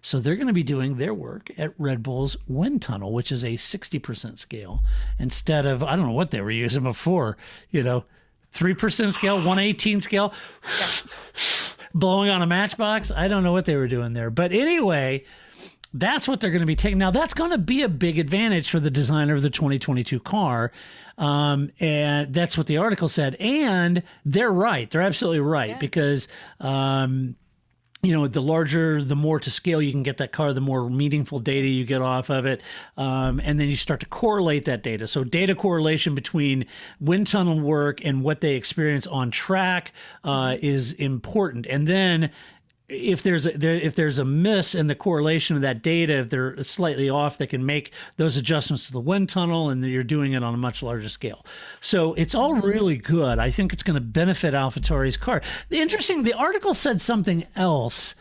So they're going to be doing their work at Red Bull's wind tunnel, which is a 60% scale instead of, I don't know what they were using before, 3% scale, 1/18 scale, blowing on a matchbox. I don't know what they were doing there. But anyway, that's what they're going to be taking. Now, that's going to be a big advantage for the designer of the 2022 car. And that's what the article said. And they're right. They're absolutely right because, the larger, the more to scale you can get that car, the more meaningful data you get off of it. And then you start to correlate that data. So data correlation between wind tunnel work and what they experience on track is important. And then if there's a miss in the correlation of that data, if they're slightly off, they can make those adjustments to the wind tunnel, and you're doing it on a much larger scale. So it's all really good. I think it's going to benefit AlphaTauri's car. The article said something else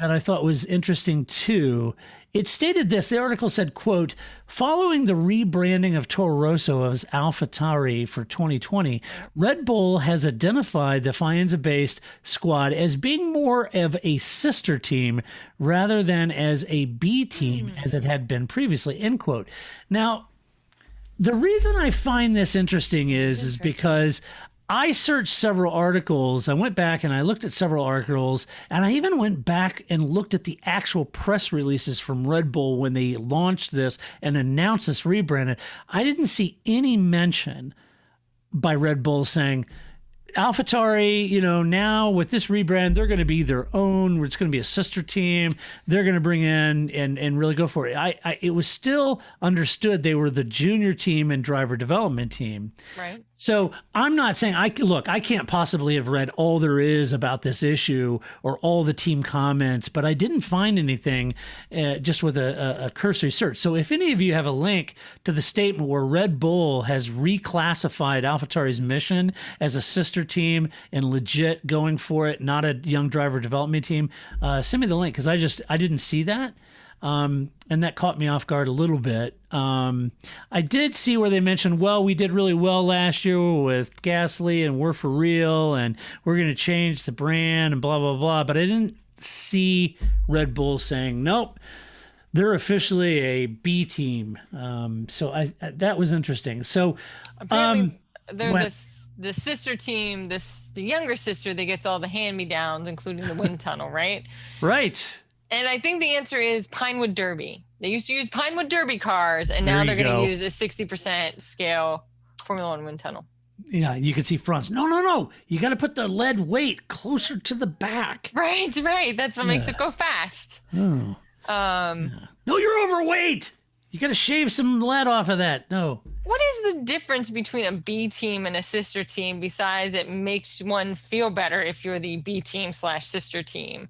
that I thought was interesting too. It stated this. The article said, quote, following the rebranding of Toro Rosso as AlphaTauri for 2020, Red Bull has identified the Faenza-based squad as being more of a sister team rather than as a B team as it had been previously, end quote. Now, the reason I find this interesting is because I searched several articles. I went back and I looked at several articles, and I even went back and looked at the actual press releases from Red Bull when they launched this and announced this rebranding. I didn't see any mention by Red Bull saying, AlphaTauri, now with this rebrand, they're going to be their own. It's going to be a sister team. They're going to bring in and really go for it. It was still understood they were the junior team and driver development team. Right. So I'm not saying I can't possibly have read all there is about this issue or all the team comments, but I didn't find anything just with a cursory search. So if any of you have a link to the statement where Red Bull has reclassified AlphaTauri's mission as a sister team and legit going for it, not a young driver development team, send me the link because I didn't see that. And that caught me off guard a little bit. I did see where they mentioned, well, we did really well last year with Gasly and we're for real and we're going to change the brand and blah, blah, blah. But I didn't see Red Bull saying, nope, they're officially a B team. So that was interesting. So apparently they're the sister team, the younger sister that gets all the hand-me-downs, including the wind tunnel, right? Right. And I think the answer is Pinewood Derby. They used to use Pinewood Derby cars, and now they're going to use a 60% scale Formula One wind tunnel. Yeah, you can see fronts. No. You got to put the lead weight closer to the back. Right. That's what makes it go fast. Oh. No, you're overweight. You got to shave some lead off of that. No. What is the difference between a B team and a sister team besides it makes one feel better if you're the B team / sister team?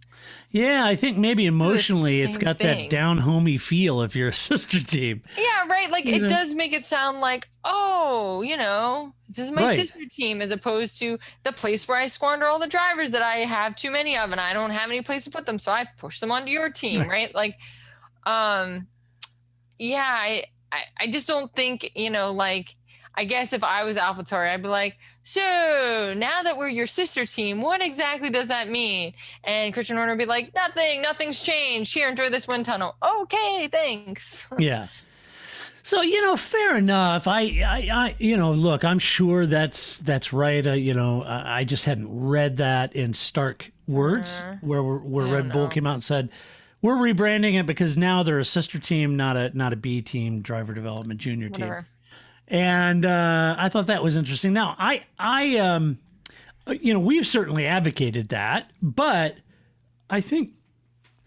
Yeah, I think maybe emotionally it's got that down-homey feel if you're a sister team. Yeah, right. Like it does make it sound like, oh, this is my sister team as opposed to the place where I squander all the drivers that I have too many of and I don't have any place to put them. So I push them onto your team, right? Like, I just don't think, like, I guess if I was AlphaTauri, I'd be like, so now that we're your sister team, what exactly does that mean? And Christian Horner would be like, nothing's changed. Here, enjoy this wind tunnel. Okay, thanks. Yeah. So, fair enough. I look, I'm sure that's right. I just hadn't read that in stark words where Red Bull came out and said, we're rebranding it because now they're a sister team, not a B team, driver development junior team. And I thought that was interesting. Now, we've certainly advocated that, but I think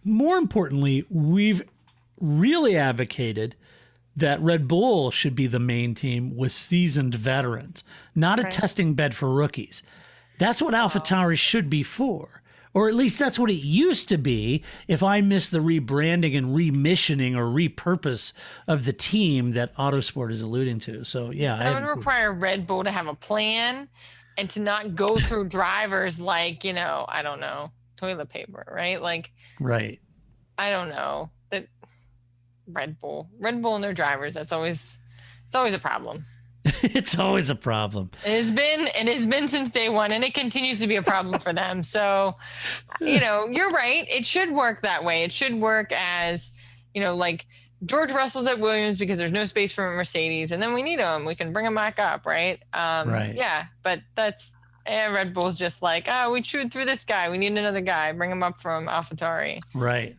more importantly, we've really advocated that Red Bull should be the main team with seasoned veterans, not a testing bed for rookies. That's what AlphaTauri should be for. Or at least that's what it used to be if I missed the rebranding and remissioning or repurpose of the team that Autosport is alluding to. So, yeah. That would require Red Bull to have a plan and to not go through drivers like, I don't know, toilet paper, right? Like, right. I don't know. That Red Bull and their drivers, it's always a problem. It's always a problem. It has been since day one, and it continues to be a problem for them. So, you're right. It should work that way. It should work as, like George Russell's at Williams because there's no space for Mercedes, and then we need him. We can bring him back up, right? Right. Yeah, but that's Red Bull's just like, we chewed through this guy. We need another guy. Bring him up from AlphaTauri. Right.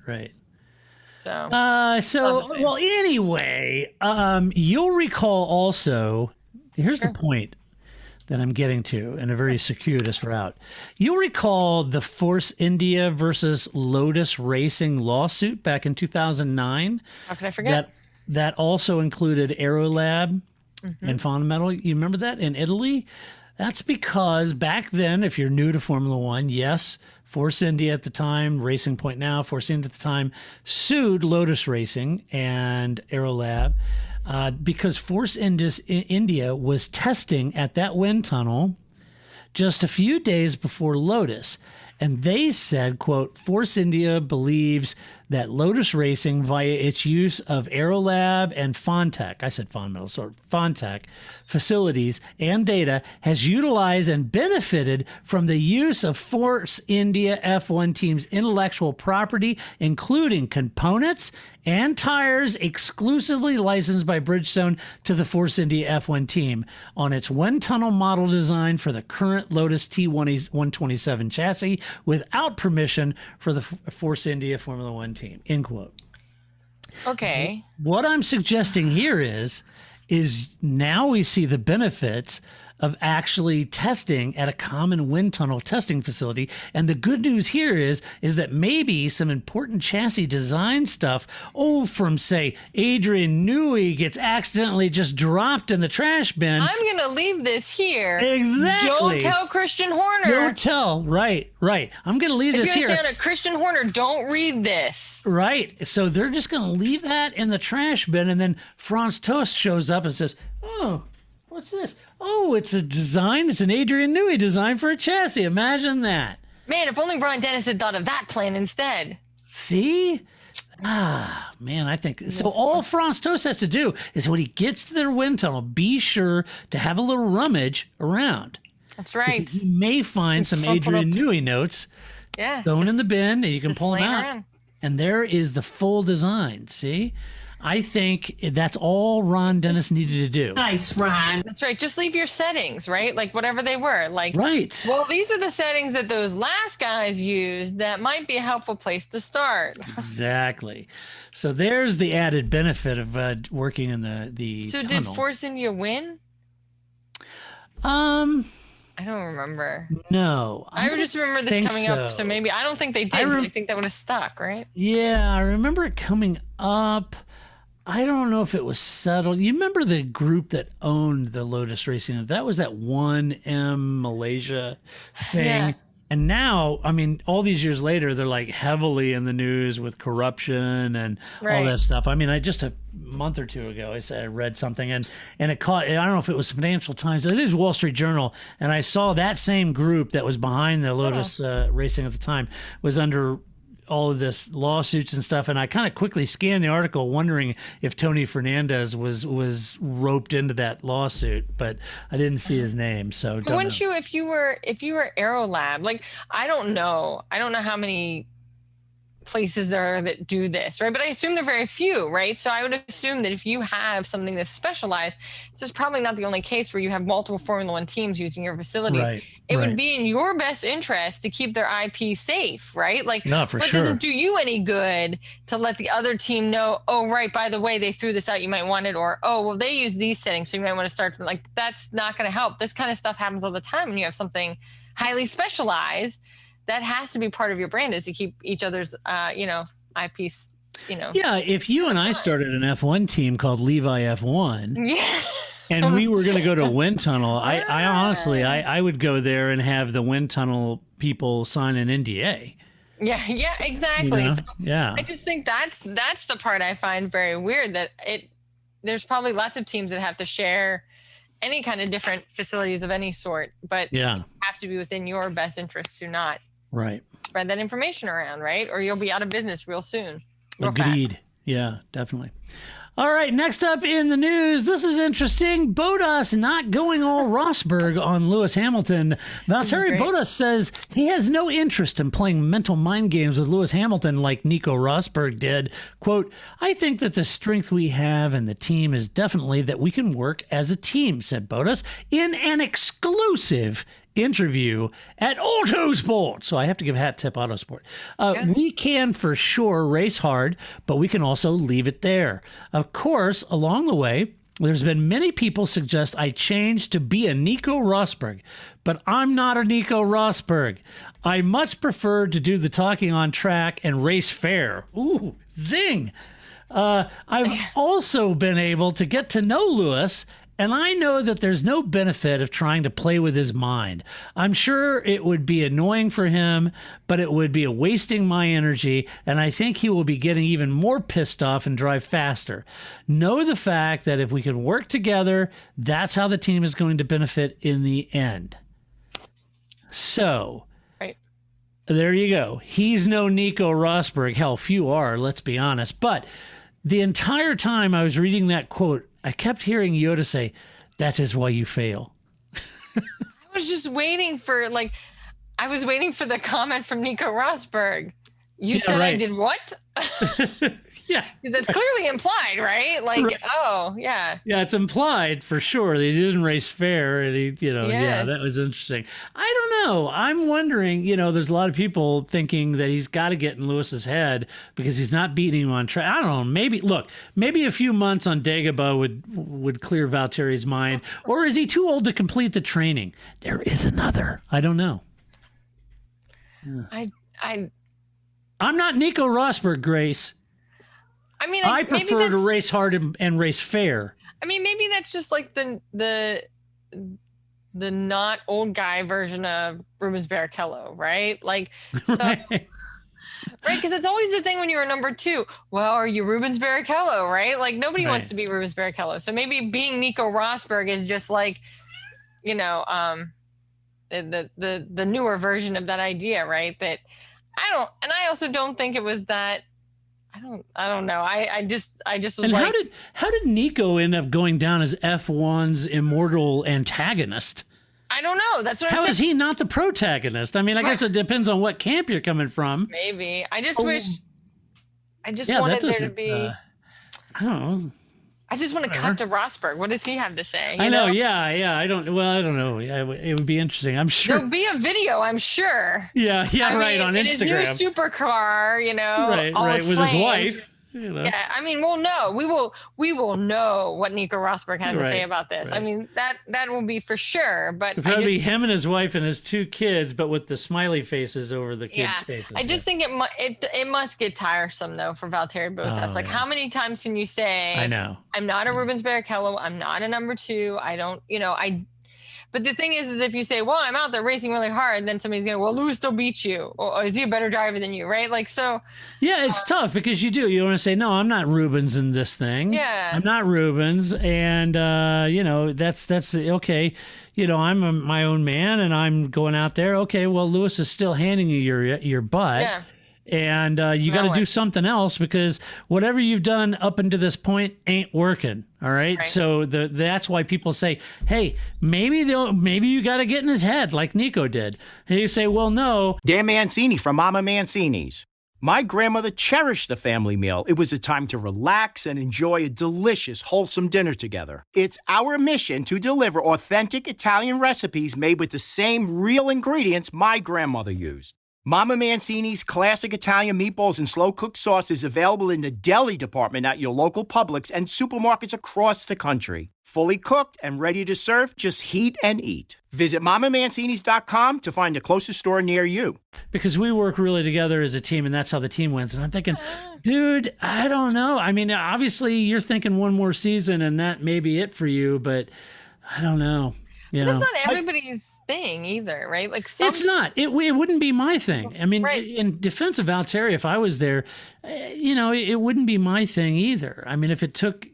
So, well, anyway, you'll recall also, here's the point that I'm getting to in a very circuitous route. You'll recall the Force India versus Lotus Racing lawsuit back in 2009. How can I forget? That also included Aerolab and Fondamentals. You remember that in Italy? That's because back then, if you're new to Formula One, yes, Force India at the time, Racing Point now, Force India at the time, sued Lotus Racing and Aerolab because Force India was testing at that wind tunnel just a few days before Lotus. And they said, quote, Force India believes that Lotus Racing, via its use of Aerolab and Fontech, I said Fondamentals, or Fontech facilities and data, has utilized and benefited from the use of Force India F1 team's intellectual property, including components and tires exclusively licensed by Bridgestone to the Force India F1 team on its wind tunnel model design for the current Lotus T127 chassis without permission for the Force India Formula One team, end quote. Okay. What I'm suggesting here is now we see the benefits of actually testing at a common wind tunnel testing facility. And the good news here is that maybe some important chassis design stuff, from, say, Adrian Newey gets accidentally just dropped in the trash bin. I'm going to leave this here. Exactly. Don't tell Christian Horner. Don't tell. Right. I'm going to leave this here. It's going to say on a Christian Horner, don't read this. Right. So they're just going to leave that in the trash bin. And then Franz Tost shows up and says, what's this? Oh, it's a design. It's an Adrian Newey design for a chassis. Imagine that. Man, if only Brian Dennis had thought of that plan instead. See? Man, I think so. All Franz Tost has to do is when he gets to their wind tunnel, be sure to have a little rummage around. That's right. He may find some Adrian Newey notes thrown in the bin, and you can pull them out. Around. And there is the full design. See? I think that's all Ron Dennis needed to do. Nice, Ron. That's right. Just leave your settings, right? Like whatever they were. Like, right. Well, these are the settings that those last guys used. That might be a helpful place to start. Exactly. So there's the added benefit of working in the So tunnel. did Force India win? I don't remember. No. I just remember this coming up. So maybe I don't think they did. I think that would have stuck, right? Yeah, I remember it coming up. I don't know if it was settled. You remember the group that owned the Lotus Racing? That was that 1M Malaysia thing. Yeah. And now, I mean, all these years later, they're like heavily in the news with corruption and all that stuff. I mean, I just a month or two ago, I read something and it caught, I don't know if it was Financial Times, I think it was Wall Street Journal. And I saw that same group that was behind the Lotus Racing at the time was under all of this lawsuits and stuff, and I kind of quickly scanned the article, wondering if Tony Fernandez was roped into that lawsuit, but I didn't see his name. So wouldn't you, if you were Aerolab, like I don't know how many places there are that do this, right? But I assume they're very few, right? So I would assume that if you have something that's specialized, this is probably not the only case where you have multiple Formula One teams using your facilities. Right, it would be in your best interest to keep their IP safe, right? Like, no, for but sure. it doesn't do you any good to let the other team know, oh, right, by the way, they threw this out, you might want it, or, oh, well, they use these settings, so you might want to start from, like, that's not going to help. This kind of stuff happens all the time when you have something highly specialized. That has to be part of your brand, is to keep each other's, IPs, Yeah, if you and I started an F1 team called Levi F1, and we were going to go to a wind tunnel, I honestly, I would go there and have the wind tunnel people sign an NDA. Yeah, exactly. So yeah. I just think that's the part I find very weird, that there's probably lots of teams that have to share any kind of different facilities of any sort, but you have to be within your best interest to not spread that information around, right? Or you'll be out of business real soon. Agreed. Yeah, definitely. All right, next up in the news, this is interesting. Bottas not going all Rosberg on Lewis Hamilton. Valtteri Bottas says he has no interest in playing mental mind games with Lewis Hamilton like Nico Rosberg did. Quote, I think that the strength we have in the team is definitely that we can work as a team, said Bottas in an exclusive interview at Autosport. So I have to give a hat tip Autosport. We can for sure race hard, but we can also leave it there. Of course, along the way, there's been many people suggest I change to be a Nico Rosberg, but I'm not a Nico Rosberg. I much prefer to do the talking on track and race fair. Ooh, zing. I've also been able to get to know Lewis, and I know that there's no benefit of trying to play with his mind. I'm sure it would be annoying for him, but it would be wasting my energy, and I think he will be getting even more pissed off and drive faster. Know the fact that if we can work together, that's how the team is going to benefit in the end. So, there you go. He's no Nico Rosberg. Hell, few are, let's be honest. But the entire time I was reading that quote, I kept hearing Yoda say, that is why you fail. I was just waiting for, the comment from Nico Rosberg. You said I did what? Yeah. Because that's clearly implied, right? Oh, yeah. Yeah, it's implied for sure. They didn't race fair. And yeah, that was interesting. I don't know. I'm wondering, there's a lot of people thinking that he's got to get in Lewis's head because he's not beating him on track. I don't know. Maybe a few months on Dagobah would clear Valtteri's mind. Or is he too old to complete the training? There is another. I don't know. Yeah. I'm not Nico Rosberg, Grace. I mean, I prefer to race hard and race fair. I mean, maybe that's just like the not old guy version of Rubens Barrichello, right? Right? Because it's always the thing when you're number two. Well, are you Rubens Barrichello, right? Like nobody wants to be Rubens Barrichello. So maybe being Nico Rosberg is just like, the newer version of that idea, right? That I also don't think it was that. I don't know. I just was and how did Nico end up going down as F1's immortal antagonist? I don't know. That's what I'm saying. How is he not the protagonist? I mean, I guess it depends on what camp you're coming from. Maybe. I just wanted there to be. I don't know. I just want to cut to Rosberg. What does he have to say? I know. Yeah. I don't know. It would be interesting. I'm sure there'll be a video. I'm sure. Yeah. On Instagram. In his new supercar, right, with his wife. Yeah, I mean, we'll know. We will know what Nico Rosberg has to say about this. Right. I mean, that will be for sure. But it'll probably be him and his wife and his two kids, but with the smiley faces over the kids' faces. I just think it must get tiresome though for Valtteri Bottas. How many times can you say? I know. I'm not a Rubens Barrichello. I'm not a number two. I don't. But the thing is if you say, well, I'm out there racing really hard, then somebody's going to, well, Lewis still beats you. Or is he a better driver than you, right? Yeah, it's tough because you want to say, no, I'm not Rubens in this thing. Yeah. I'm not Rubens. And, that's okay. I'm my own man and I'm going out there. Okay, well, Lewis is still handing you your butt. Yeah. And you got to do something else because whatever you've done up until this point ain't working. All right. So that's why people say, hey, maybe you got to get in his head like Nico did. And you say, well, no. Dan Mancini from Mama Mancini's. My grandmother cherished the family meal. It was a time to relax and enjoy a delicious, wholesome dinner together. It's our mission to deliver authentic Italian recipes made with the same real ingredients my grandmother used. Mama Mancini's classic Italian meatballs and slow-cooked sauce is available in the deli department at your local Publix and supermarkets across the country. Fully cooked and ready to serve, just heat and eat. Visit MamaMancini's.com to find the closest store near you. Because we work really together as a team, and that's how the team wins. And I'm thinking, dude, I don't know. I mean, obviously you're thinking one more season, and that may be it for you, but I don't know. That's not everybody's thing either, right? Like it's not. It wouldn't be my thing. I mean, in defense of Valtteri, if I was there, it wouldn't be my thing either. I mean, if it took,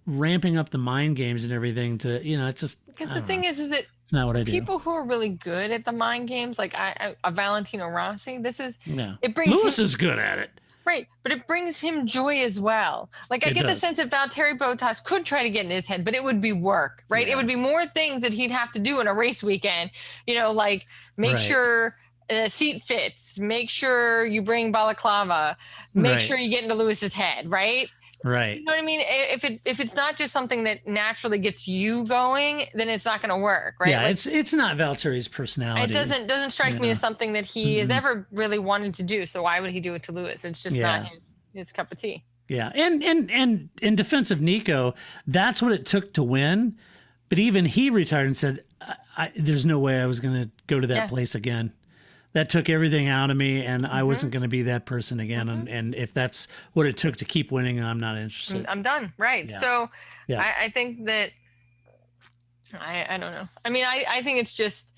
ramping up the mind games and everything to, it's just because the thing is that it's not what I do. People who are really good at the mind games, like a Valentino Rossi, it brings Lewis is good at it. Right, but it brings him joy as well. Like I get the sense that Valtteri Bottas could try to get in his head, but it would be work, right? Yeah. It would be more things that he'd have to do in a race weekend. Like make sure seat fits, make sure you bring balaclava, make sure you get into Lewis's head, right? Right. You know what I mean? If it's not just something that naturally gets you going, then it's not going to work, right? Yeah, it's not Valtteri's personality. It doesn't strike me as something that he has ever really wanted to do. So why would he do it to Lewis? It's just not his cup of tea. Yeah, and in defense of Nico, that's what it took to win. But even he retired and said, "There's no way I was going to go to that place again." That took everything out of me, and I wasn't going to be that person again. And if that's what it took to keep winning, I'm not interested. I'm done. Right. Yeah. So I think that, I don't know. I mean, I think it's just,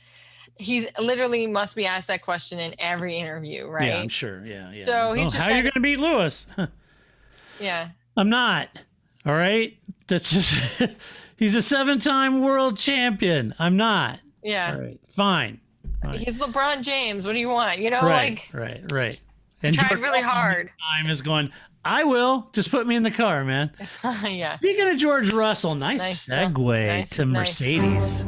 he's literally must be asked that question in every interview, right? Yeah, I'm sure. Yeah. So he's just how are you going to beat Lewis? Yeah. I'm not. All right. That's just, he's a 7-time world champion. I'm not. Yeah. All right. Fine. He's LeBron James. What do you want? Right. And tried really hard. Time is going, I will. Just put me in the car, man. Yeah. Speaking of George Russell, nice segue to Mercedes.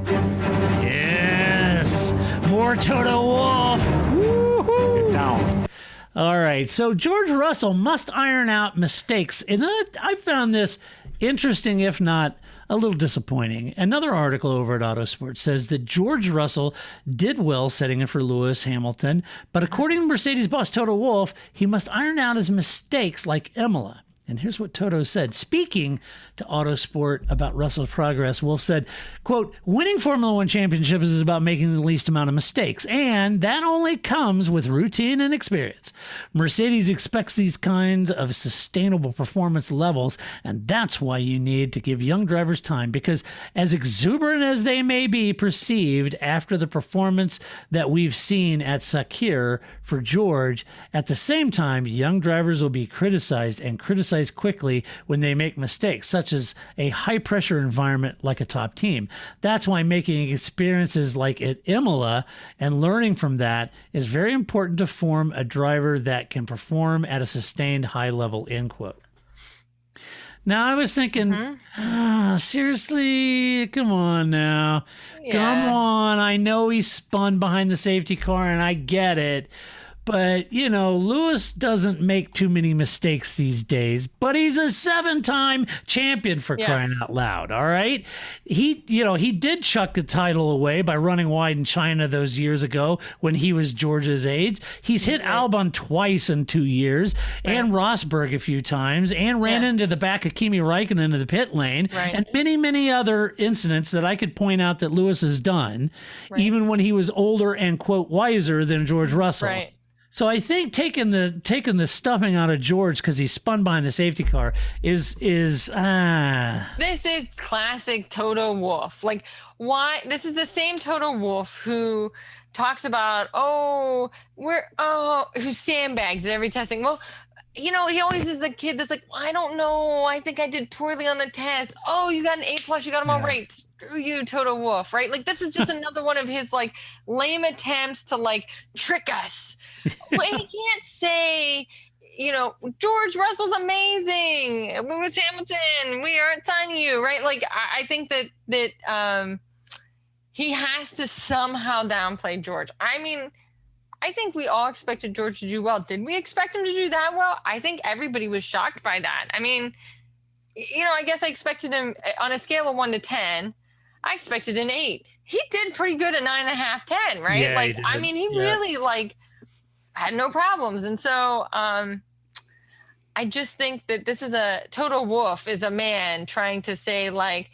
Yes. More Toto Wolff. Woo-hoo. Get down. All right. So George Russell must iron out mistakes. And I found this interesting, if not a little disappointing. Another article over at Autosport says that George Russell did well setting it for Lewis Hamilton, but according to Mercedes boss Toto Wolff, he must iron out his mistakes like Imola. And here's what Toto said. Speaking to Autosport about Russell's progress, Wolff said, quote, winning Formula One championships is about making the least amount of mistakes, and that only comes with routine and experience. Mercedes expects these kinds of sustainable performance levels, and that's why you need to give young drivers time, because as exuberant as they may be perceived after the performance that we've seen at Sakir for George, at the same time, young drivers will be criticized quickly when they make mistakes, such as a high-pressure environment like a top team. That's why making experiences like at Imola and learning from that is very important to form a driver that can perform at a sustained high level, end quote. Now, I was thinking, seriously, come on now. Yeah. Come on. I know he spun behind the safety car, and I get it. But, Lewis doesn't make too many mistakes these days, but he's a 7-time champion for crying out loud, all right? He did chuck the title away by running wide in China those years ago when he was George's age. He's hit Albon twice in 2 years and Rosberg a few times and ran into the back of Kimi Räikkönen into the pit lane and many, many other incidents that I could point out that Lewis has done, even when he was older and, quote, wiser than George Russell. Right. So I think taking the stuffing out of George because he spun behind the safety car is This is classic Toto Wolff. Like, why? This is the same Toto Wolff who talks about who sandbags at every testing. Well, he always is the kid that's like, I don't know. I think I did poorly on the test. Oh, you got an A+. You got them all right. Screw you, Toto Wolff, right? Like, this is just another one of his, like, lame attempts to, like, trick us. Well, he can't say, George Russell's amazing. Lewis Hamilton, we aren't signing you, right? Like, I think that he has to somehow downplay George. I mean, I think we all expected George to do well. Did we expect him to do that well? I think everybody was shocked by that. I mean, I guess I expected him on a scale of 1 to 10. I expected an 8. He did pretty good at 9.5, 10, right? Yeah, like, I mean, he really had no problems. And so I just think that this is Toto Wolff is a man trying to say, like,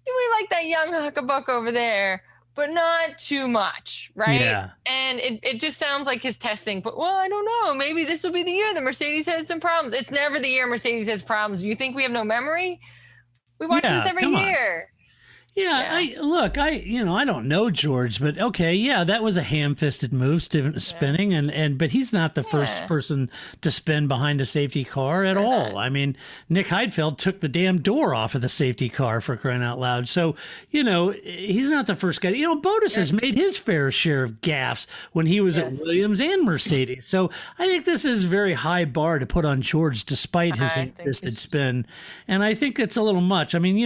we like that young huckabuck over there, but not too much, right? Yeah. And it just sounds like his testing, but, well, I don't know. Maybe this will be the year that Mercedes has some problems. It's never the year Mercedes has problems. You think we have no memory? We watch this every year. Yeah, I don't know George, but okay, yeah, that was a ham-fisted move, spinning, but he's not the first person to spin behind a safety car at all. I mean, Nick Heidfeld took the damn door off of the safety car, for crying out loud. So, he's not the first guy. Botus has made his fair share of gaffes when he was at Williams and Mercedes. So I think this is a very high bar to put on George, despite his ham-fisted spin. And I think it's a little much. I mean,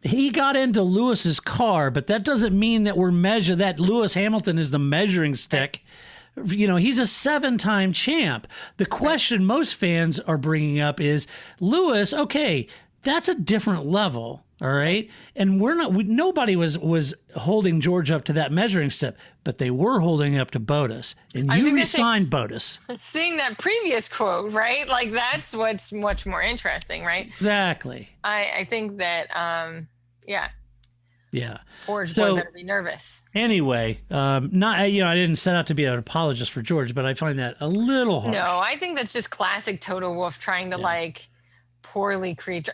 he got into Lewis's car, but that doesn't mean that that Lewis Hamilton is the measuring stick. He's a 7-time champ. The question most fans are bringing up is Lewis. Okay, that's a different level. All right. And nobody was holding George up to that measuring stick, but they were holding up to Botus. And you re-signed Botus. Seeing that previous quote, right? Like, that's what's much more interesting, right? Exactly. I think that, Yeah. George better be nervous. Anyway, I didn't set out to be an apologist for George, but I find that a little harsh. No, I think that's just classic Toto Wolff trying to poorly create.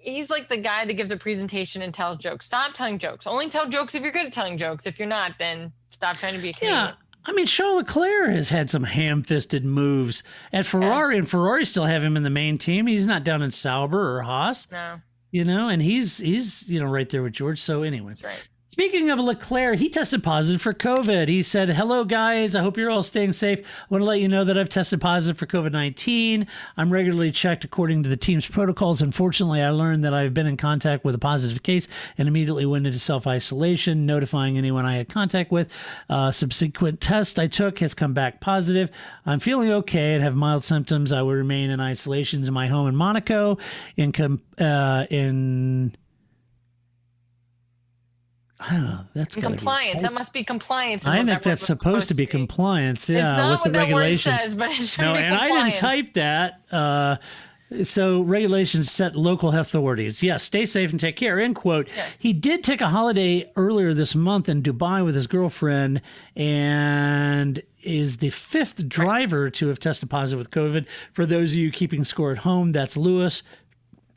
He's like the guy that gives a presentation and tells jokes. Stop telling jokes. Only tell jokes if you're good at telling jokes. If you're not, then stop trying to be a comedian. Yeah. I mean, Charles Leclerc has had some ham-fisted moves at Ferrari, and Ferrari still have him in the main team. He's not down in Sauber or Haas. No. And he's right there with George. So anyway. That's right. Speaking of Leclerc, he tested positive for COVID. He said, "Hello, guys. I hope you're all staying safe. I want to let you know that I've tested positive for COVID-19. I'm regularly checked according to the team's protocols. Unfortunately, I learned that I've been in contact with a positive case and immediately went into self-isolation, notifying anyone I had contact with. Subsequent test I took has come back positive. I'm feeling okay and have mild symptoms. I will remain in isolation in my home in Monaco I don't know. That's compliance. That must be compliance. I think that's supposed to be compliance. Yeah, it's not with the regulations. Word says, but it should be and compliance. I didn't type that. So regulations set local health authorities. Yes, stay safe and take care. End quote. Yeah. He did take a holiday earlier this month in Dubai with his girlfriend, and is the 5th driver to have tested positive with COVID. For those of you keeping score at home, that's Lewis,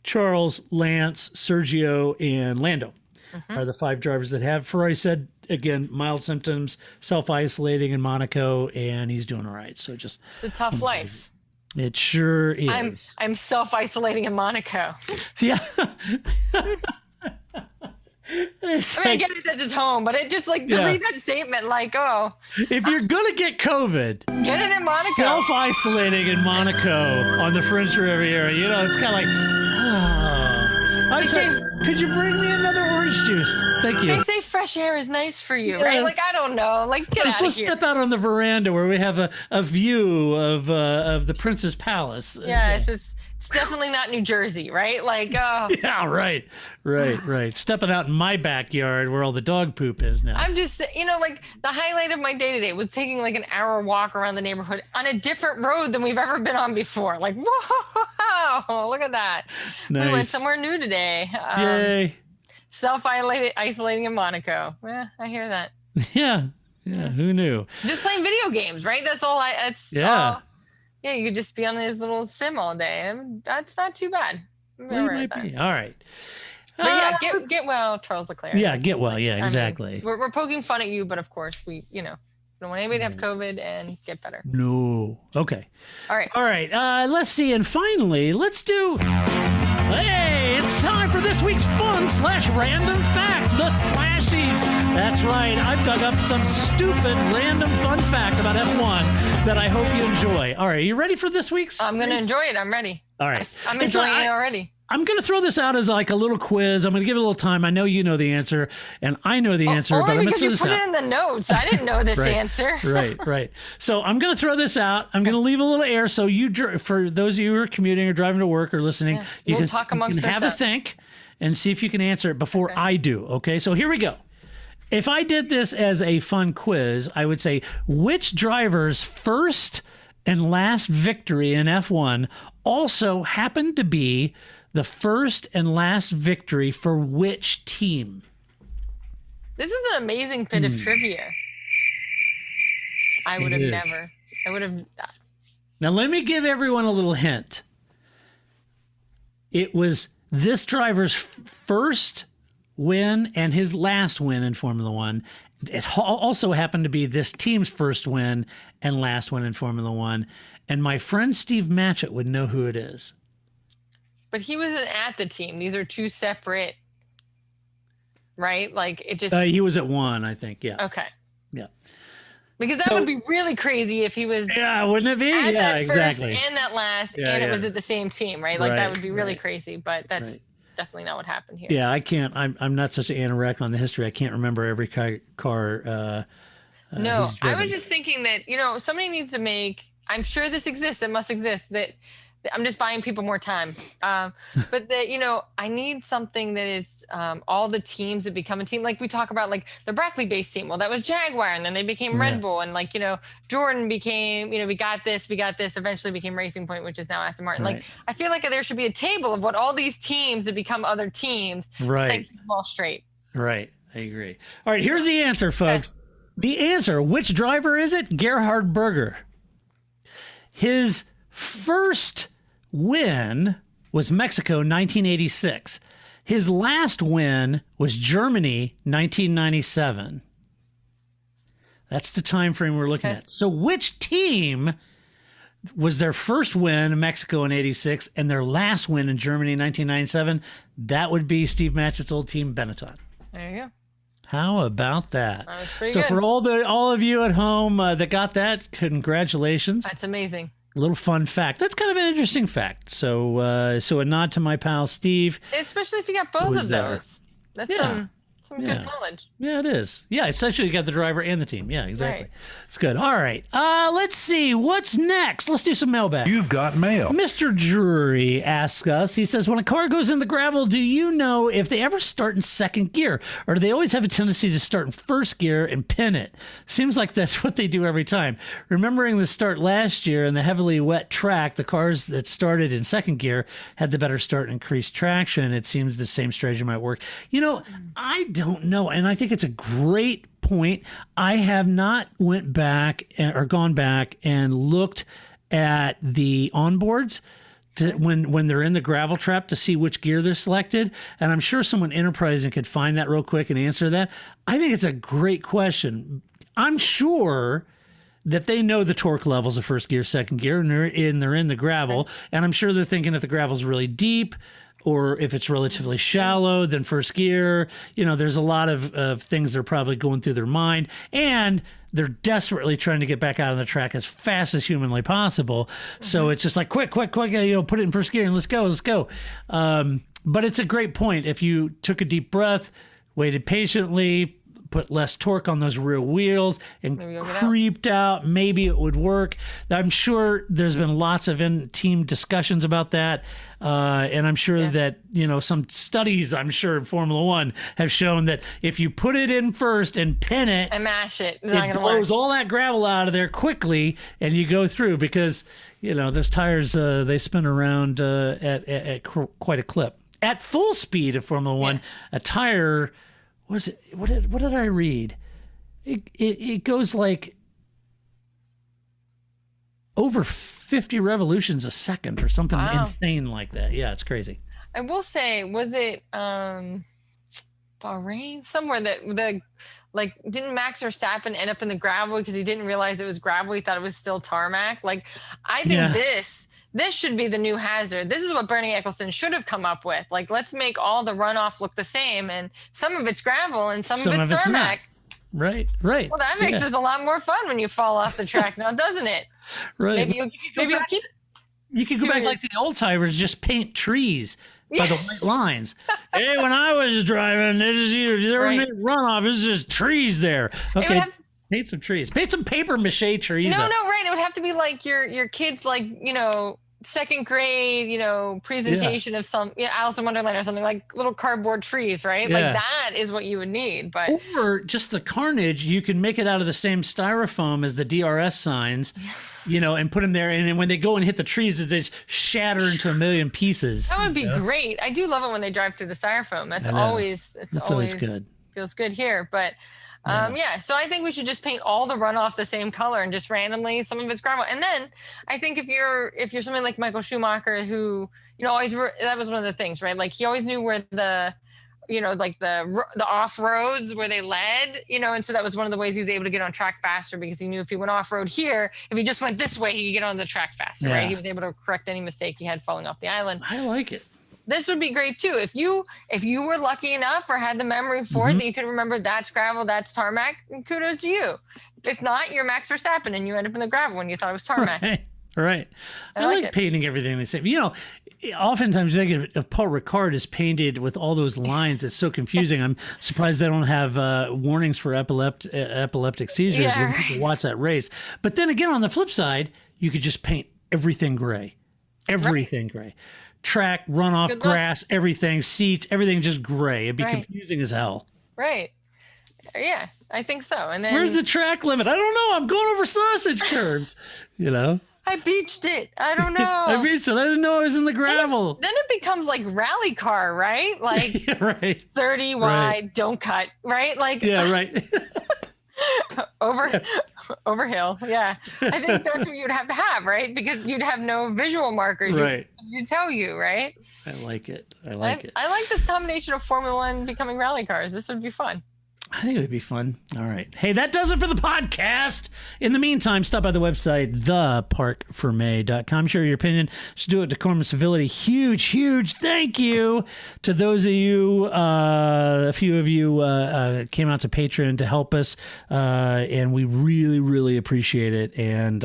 Charles, Lance, Sergio, and Lando. Are the 5 drivers that have. Ferrari said, again, mild symptoms, self-isolating in Monaco, and he's doing all right. So it's a tough life. It sure is. I'm self-isolating in Monaco. Yeah. I get it, this is home, but it just to read that statement, if you're gonna get COVID, get it in Monaco. Self-isolating in Monaco on the French Riviera, it's kind of like, I'm sorry, could you bring me another orange juice? Thank you. They say fresh air is nice for you, right? I don't know. Get out of here. Let's step out on the veranda where we have a view of the Prince's Palace. Yes, it's definitely not New Jersey, right? Yeah, right. Stepping out in my backyard where all the dog poop is now. I'm just, the highlight of my day-to-day was taking an hour walk around the neighborhood on a different road than we've ever been on before. Whoa, look at that. Nice. We went somewhere new today. Yay. Self-isolating in Monaco. Yeah, I hear that. Yeah, who knew? Just playing video games, right? That's all yeah, you could just be on this little sim all day. That's not too bad. All right. But get well, Charles Leclerc. Yeah, get well. Yeah, exactly. We're poking fun at you, but of course we, don't want anybody to have COVID and get better. No. Okay. All right. All right. Let's see. And finally, let's do. Hey, it's time for this week's fun/random fact, the Slashies. That's right. I've dug up some stupid random fun fact about F1 that I hope you enjoy. All right. You ready for this week's? I'm going to enjoy it. I'm ready. All right. I'm enjoying it already. I'm going to throw this out as like a little quiz. I'm going to give it a little time. I know you know the answer, and I know the answer, but I'm going to throw this out. Only because you put it in the notes. I didn't know this answer. Right. So I'm going to throw this out. I'm going to leave a little air so for those of you who are commuting or driving to work or listening, you can have a think and see if you can answer it before I do. Okay, so here we go. If I did this as a fun quiz, I would say, which driver's first and last victory in F1 also happened to be the first and last victory for which team? This is an amazing bit of trivia. I would have. Now, let me give everyone a little hint. It was this driver's first win and his last win in Formula One. It also happened to be this team's first win and last win in Formula One. And my friend Steve Matchett would know who it is. But he wasn't at the team. These are two separate, right? Like it just. He was at one, I think. Yeah. Okay. Yeah. Because that would be really crazy if he was. Yeah, wouldn't it be? At Yeah, that exactly. First and that last, and it was at the same team, right? Like that would be really crazy. But that's definitely not what happened here. Yeah, I can't. I'm not such an anorak on the history. I can't remember every car. No, I was just thinking that somebody needs to make. I'm sure this exists. It must exist. That I'm just buying people more time. But that I need something that is all the teams that become a team. Like we talk about, like the Brackley-based team. Well, that was Jaguar, and then they became Red Bull, and Jordan became. We got this. Eventually became Racing Point, which is now Aston Martin. Like I feel like there should be a table of what all these teams that become other teams. Right. So they keep them all straight. Right. I agree. All right. Here's the answer, folks. The answer. Which driver is it? Gerhard Berger. His first win was Mexico 1986. His last win was Germany 1997. That's the time frame we're looking at. So which team was their first win in Mexico in 86 and their last win in Germany in 1997? That would be Steve Matchett's old team, Benetton. There you go. How about that? That was pretty so good. For all of you at home that got that, congratulations. That's amazing. A little fun fact. That's kind of an interesting fact. So a nod to my pal Steve. Especially if you got both of those. That's some good knowledge. Yeah, it is. Yeah, essentially you got the driver and the team. Yeah, exactly. Right. It's good. All right. Let's see. What's next? Let's do some mailbag. You've got mail. Mr. Drury asks us, he says, when a car goes in the gravel, do you know if they ever start in second gear? Or do they always have a tendency to start in first gear and pin it? Seems like that's what they do every time. Remembering the start last year in the heavily wet track, the cars that started in second gear had the better start and increased traction. It seems the same strategy might work. I don't know. And I think it's a great point. I have not gone back and looked at the onboards when they're in the gravel trap to see which gear they're selected. And I'm sure someone enterprising could find that real quick and answer that. I think it's a great question. I'm sure that they know the torque levels of first gear, second gear, and they're in the gravel. And I'm sure they're thinking if the gravel's really deep, or if it's relatively shallow, then first gear. There's a lot of things that are probably going through their mind. And they're desperately trying to get back out on the track as fast as humanly possible. Mm-hmm. So it's just like, quick, put it in first gear and let's go. But it's a great point. If you took a deep breath, waited patiently, put less torque on those rear wheels and creeped out, maybe it would work. I'm sure there's been lots of in-team discussions about that. And I'm sure that, some studies, I'm sure in Formula One have shown that if you put it in first and pin it and mash it, it blows all that gravel out of there quickly and you go through because, those tires, they spin around at quite a clip. At full speed of Formula One, a tire... What did I read? It goes like over 50 revolutions a second or something insane like that. Yeah, it's crazy. I will say, was it Bahrain somewhere that like, didn't Max Verstappen end up in the gravel because he didn't realize it was gravel? He thought it was still tarmac. Like, I think this should be the new hazard. This is what Bernie Ecclestone should have come up with. Like, let's make all the runoff look the same, and some of it's gravel and some of it's tarmac. Right, right. Well, that makes this a lot more fun when you fall off the track now, doesn't it? Right. Maybe you'll keep. You could go back like the old timers, just paint trees by the white lines. Hey, when I was driving, there was no runoff. It was just trees there. Okay, paint some trees. Paint some paper mache trees. No, right. It would have to be like your kids, like, second grade, presentation of some Alice in Wonderland or something, like little cardboard trees, right? Like that is what you would need. But or just the carnage, you can make it out of the same styrofoam as the DRS signs, and put them there. And then when they go and hit the trees, they just shatter into a million pieces. That would be great. I do love it when they drive through the styrofoam. That's always good. Feels good here, but. So I think we should just paint all the runoff the same color and just randomly some of it's gravel. And then I think if you're somebody like Michael Schumacher, who always that was one of the things, right? Like he always knew where the off roads where they led, and so that was one of the ways he was able to get on track faster, because he knew if he went off road here, if he just went this way, he could get on the track faster, right? He was able to correct any mistake he had falling off the island. I like it. This would be great too. If you were lucky enough or had the memory for it that you could remember that's gravel, that's tarmac, kudos to you. If not, you're Max Verstappen and you end up in the gravel when you thought it was tarmac. Right. I like painting everything the same. Oftentimes you think of Paul Ricard is painted with all those lines. It's so confusing. I'm surprised they don't have warnings for epileptic seizures when people watch that race. But then again, on the flip side, you could just paint everything gray. Everything gray. Track, runoff, grass, everything, seats, everything just gray. It'd be confusing as hell. Right. Yeah, I think so. And then where's the track limit? I don't know. I'm going over sausage curves. I beached it. I don't know. I beached it. I didn't know I was in the gravel. Then it becomes like rally car, right? Like 30 wide, don't cut, right? Like right. Over hill. Yeah. I think that's what you'd have to have, right? Because you'd have no visual markers. Right. You tell you, right? I like it. I like this combination of Formula One becoming rally cars. This would be fun. I think it would be fun. All right. Hey, that does it for the podcast. In the meantime, stop by the website, theparcfermé.com. Share your opinion. Just do it decorum and civility. Huge thank you to those of you, a few of you came out to Patreon to help us, and we really appreciate it. And,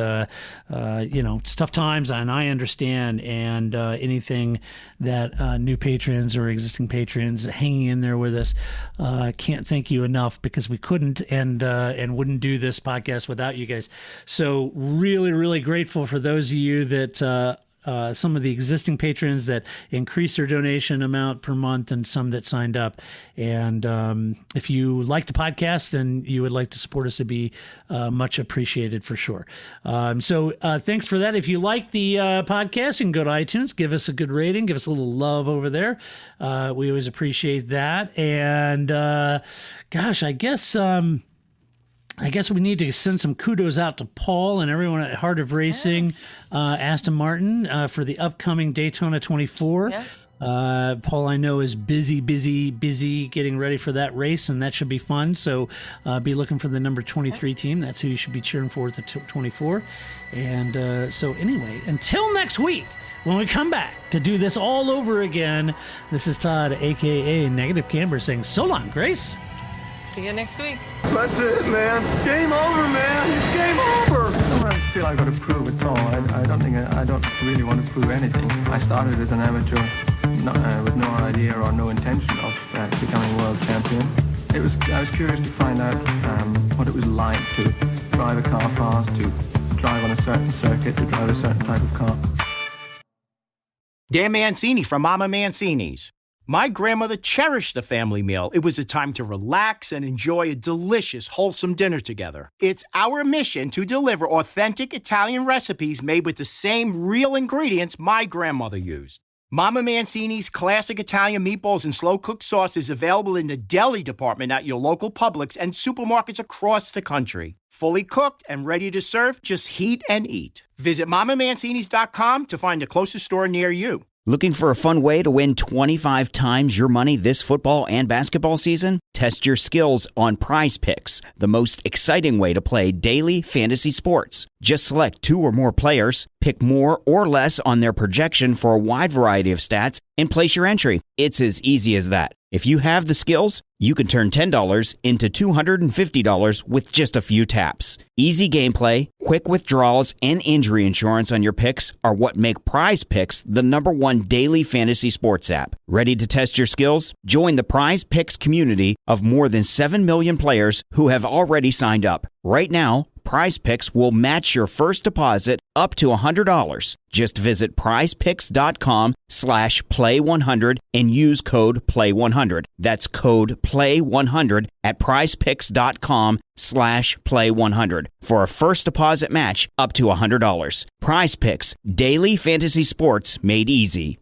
it's tough times, and I understand, and anything that new patrons or existing patrons hanging in there with us, can't thank you enough, because we couldn't and wouldn't do this podcast without you guys. So really grateful for those of you that some of the existing patrons that increased their donation amount per month, and some that signed up. And if you like the podcast and you would like to support us, it'd be much appreciated for sure. So thanks for that. If you like the podcast, you can go to iTunes, give us a good rating, give us a little love over there. We always appreciate that. And gosh, I guess we need to send some kudos out to Paul and everyone at Heart of Racing, Aston Martin, for the upcoming Daytona 24. Yeah. Paul, I know, is busy getting ready for that race, and that should be fun. So be looking for the number 23 team. That's who you should be cheering for at the 24. And so anyway, until next week, when we come back to do this all over again, this is Todd, a.k.a. Negative Camber, saying so long, Grace. See you next week. That's it, man. Game over, man. It's game over. I don't feel I've got to prove at all. I don't really want to prove anything. I started as an amateur with no idea or no intention of becoming world champion. I was curious to find out what it was like to drive a car fast, to drive on a certain circuit, to drive a certain type of car. Dan Mancini from Mama Mancini's. My grandmother cherished the family meal. It was a time to relax and enjoy a delicious, wholesome dinner together. It's our mission to deliver authentic Italian recipes made with the same real ingredients my grandmother used. Mama Mancini's classic Italian meatballs and slow-cooked sauce is available in the deli department at your local Publix and supermarkets across the country. Fully cooked and ready to serve, just heat and eat. Visit MamaMancini's.com to find the closest store near you. Looking for a fun way to win 25 times your money this football and basketball season? Test your skills on Prize Picks, the most exciting way to play daily fantasy sports. Just select 2 or more players, pick more or less on their projection for a wide variety of stats, and place your entry. It's as easy as that. If you have the skills, you can turn $10 into $250 with just a few taps. Easy gameplay, quick withdrawals, and injury insurance on your picks are what make Prize Picks the #1 daily fantasy sports app. Ready to test your skills? Join the Prize Picks community of more than 7 million players who have already signed up. Right now, Prize Picks will match your first deposit up to $100. Just visit prizepicks.com/play100 and use code PLAY100. That's code PLAY100 at prizepicks.com/play100 for a first deposit match up to $100. Prize Picks, daily fantasy sports made easy.